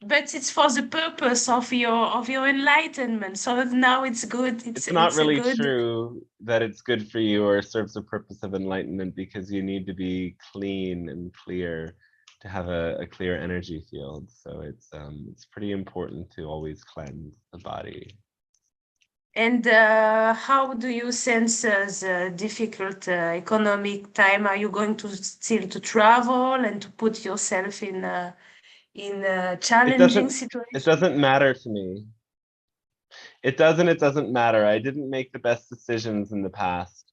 but it's for the purpose of your enlightenment. So now it's good. It's not It's a really good. true that it's good for you or serves the purpose of enlightenment, because you need to be clean and clear to have a clear energy field. So it's pretty important to always cleanse the body. And how do you sense the difficult economic time? Are you going to still to travel and to put yourself in a It challenging doesn't it situation? doesn't matter to me. It doesn't matter. I didn't make the best decisions in the past.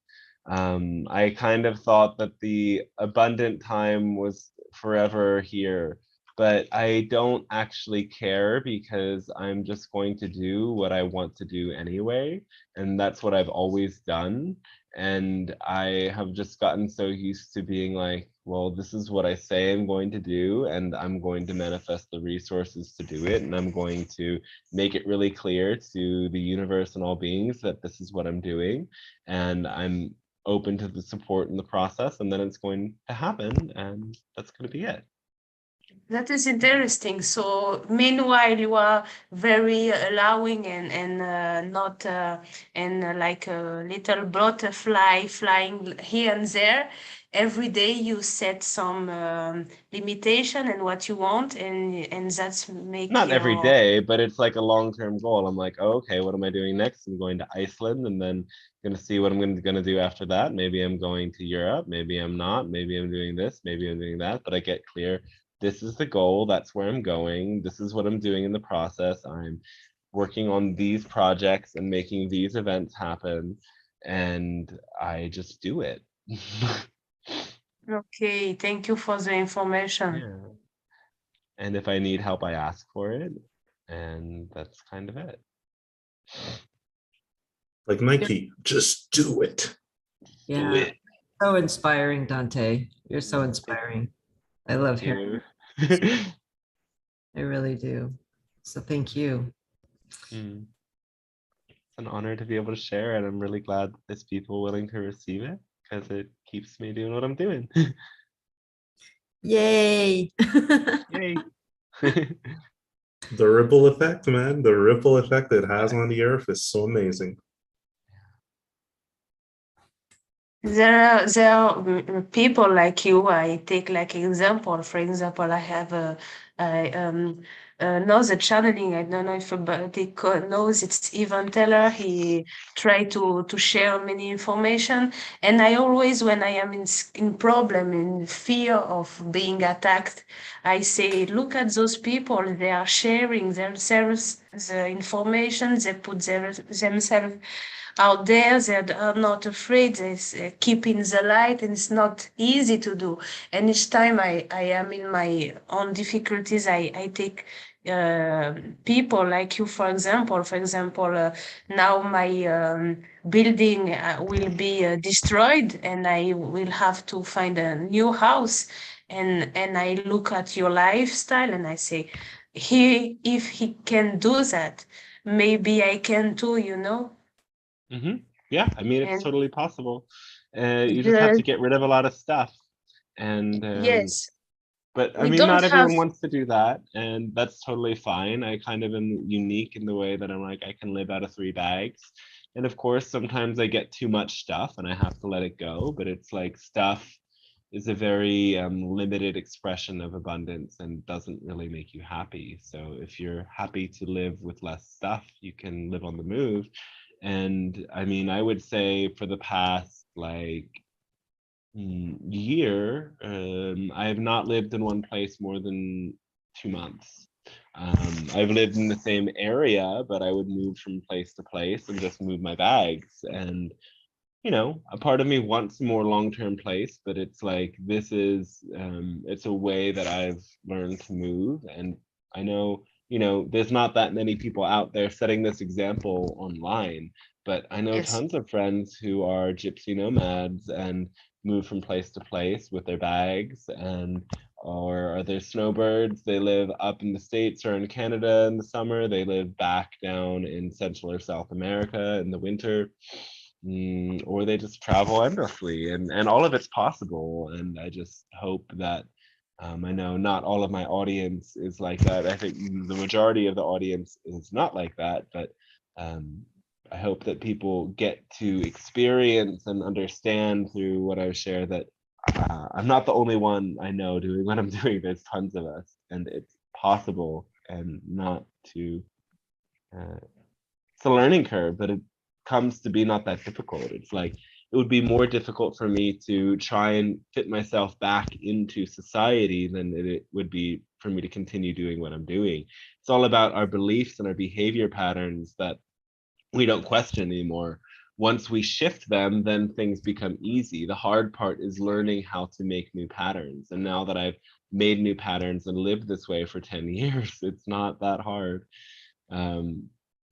I kind of thought that the abundant time was forever here, but I don't actually care, because I'm just going to do what I want to do anyway, and that's what I've always done. And I have just gotten so used to being like, well, this is what I say I'm going to do, and I'm going to manifest the resources to do it, and I'm going to make it really clear to the universe and all beings that this is what I'm doing, and I'm open to the support in the process, and then it's going to happen, and that's going to be it. That is interesting. So meanwhile, you are very allowing and not and like a little butterfly flying here and there. Every day you set some limitation and what you want, and that's make Not every your. day, but it's like a long-term goal. I'm like, oh, okay, what am I doing next? I'm going to Iceland, and then going to see what I'm going to do after that. Maybe I'm going to Europe, maybe I'm not, maybe I'm doing this, maybe I'm doing that, but I get clear, this is the goal, that's where I'm going, this is what I'm doing in the process. I'm working on these projects and making these events happen, and I just do it. Okay, thank you for the information. Yeah. And if I need help, I ask for it, and that's kind of it. Like Nike, just do it. Yeah. Do it. So inspiring, Dante. You're so inspiring. I love hearing. You. I really do. So thank you. It's an honor to be able to share, and I'm really glad that there's people willing to receive it, because it keeps me doing what I'm doing. Yay. Yay. The ripple effect, man. The ripple effect it has on the earth is so amazing. There are people like you. I take like example. For example, I have another channeling. I don't know if everybody knows. It's Ivan Teller. He try to share many information, and I always, when I am in problem, in fear of being attacked, I say, look at those people. They are sharing themselves the information. They put themselves out there. They are not afraid. They keep in the light, and it's not easy to do. And each time I am in my own difficulties, I take people like you, for example. For example, now my building will be destroyed, and I will have to find a new house. And I look at your lifestyle, and I say, if he can do that, maybe I can too, you know. Yeah, I mean, it's And totally possible. You just have the to get rid of a lot of stuff. And yes, but I we mean, don't not have. everyone wants to do that, and that's totally fine. I kind of am unique in the way that I'm like, I can live out of 3 bags. And of course, sometimes I get too much stuff and I have to let it go, but it's like stuff is a very limited expression of abundance and doesn't really make you happy. So if you're happy to live with less stuff, you can live on the move. And I mean, I would say for the past like year, I have not lived in one place more than 2 months. I've lived in the same area, but I would move from place to place and just move my bags. And you know, a part of me wants a more long-term place, but it's like this is it's a way that I've learned to move. And I know, you know, there's not that many people out there setting this example online, but I know Yes. tons of friends who are gypsy nomads and move from place to place with their bags, and or are they snowbirds? They live up in the States or in Canada in the summer. They live back down in Central or South America in the winter. Or they just travel endlessly, and all of it's possible. And I just hope that I know not all of my audience is like that. I think the majority of the audience is not like that, but I hope that people get to experience and understand through what I share that I'm not the only one I know doing what I'm doing. There's tons of us, and it's possible, and not to it's a learning curve, but it comes to be not that difficult. It's like it would be more difficult for me to try and fit myself back into society than it would be for me to continue doing what I'm doing. It's all about our beliefs and our behavior patterns that we don't question anymore. Once we shift them, then things become easy. The hard part is learning how to make new patterns. And now that I've made new patterns and lived this way for 10 years, it's not that hard.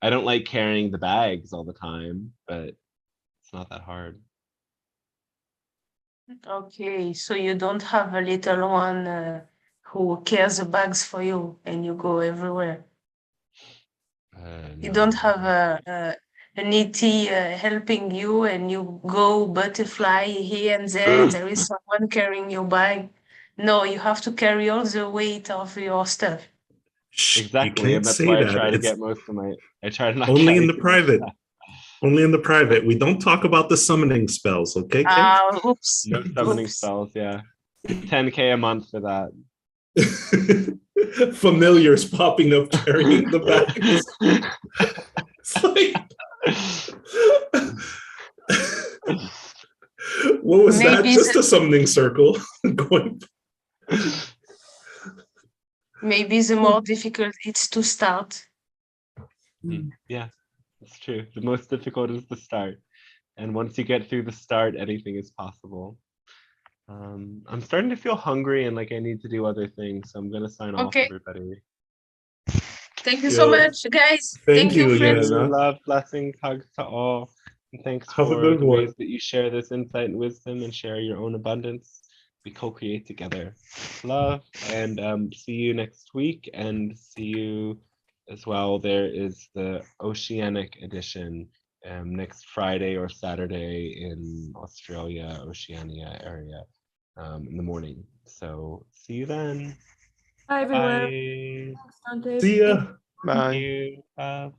I don't like carrying the bags all the time, but it's not that hard. Okay, so you don't have a little one who carries the bags for you and you go everywhere. You No. don't have an ET helping you and you go butterfly here and there. There is someone carrying your bag. No, you have to carry all the weight of your stuff. Shh, Exactly, you can't and that's say why I that. try to It's get most of my. I try to not only in carry the too much private. stuff. Only in the private. We don't talk about the summoning spells, okay, Kate? Oops. No summoning Oops. spells. Yeah, 10K a month for that. Familiars popping up carrying the bags. It's like, what was that? Maybe Just a summoning circle going. Maybe the more difficult it's to start. Yeah, it's true. The most difficult is the start, and once you get through the start, anything is possible. I'm starting to feel hungry and like I need to do other things, so I'm gonna sign off, Okay. everybody. Thank you so much, guys. Thank you again, friends. Anna. Love, blessings, hugs to all. And thanks Have a for good the one. ways that you share this insight and wisdom and share your own abundance. We co-create together. Love, and see you next week, and see you as well. There is the Oceanic edition next Friday or Saturday in Australia, Oceania area in the morning. So see you then. Hi, everyone. Bye. Thanks, Dante. See ya. Thank you.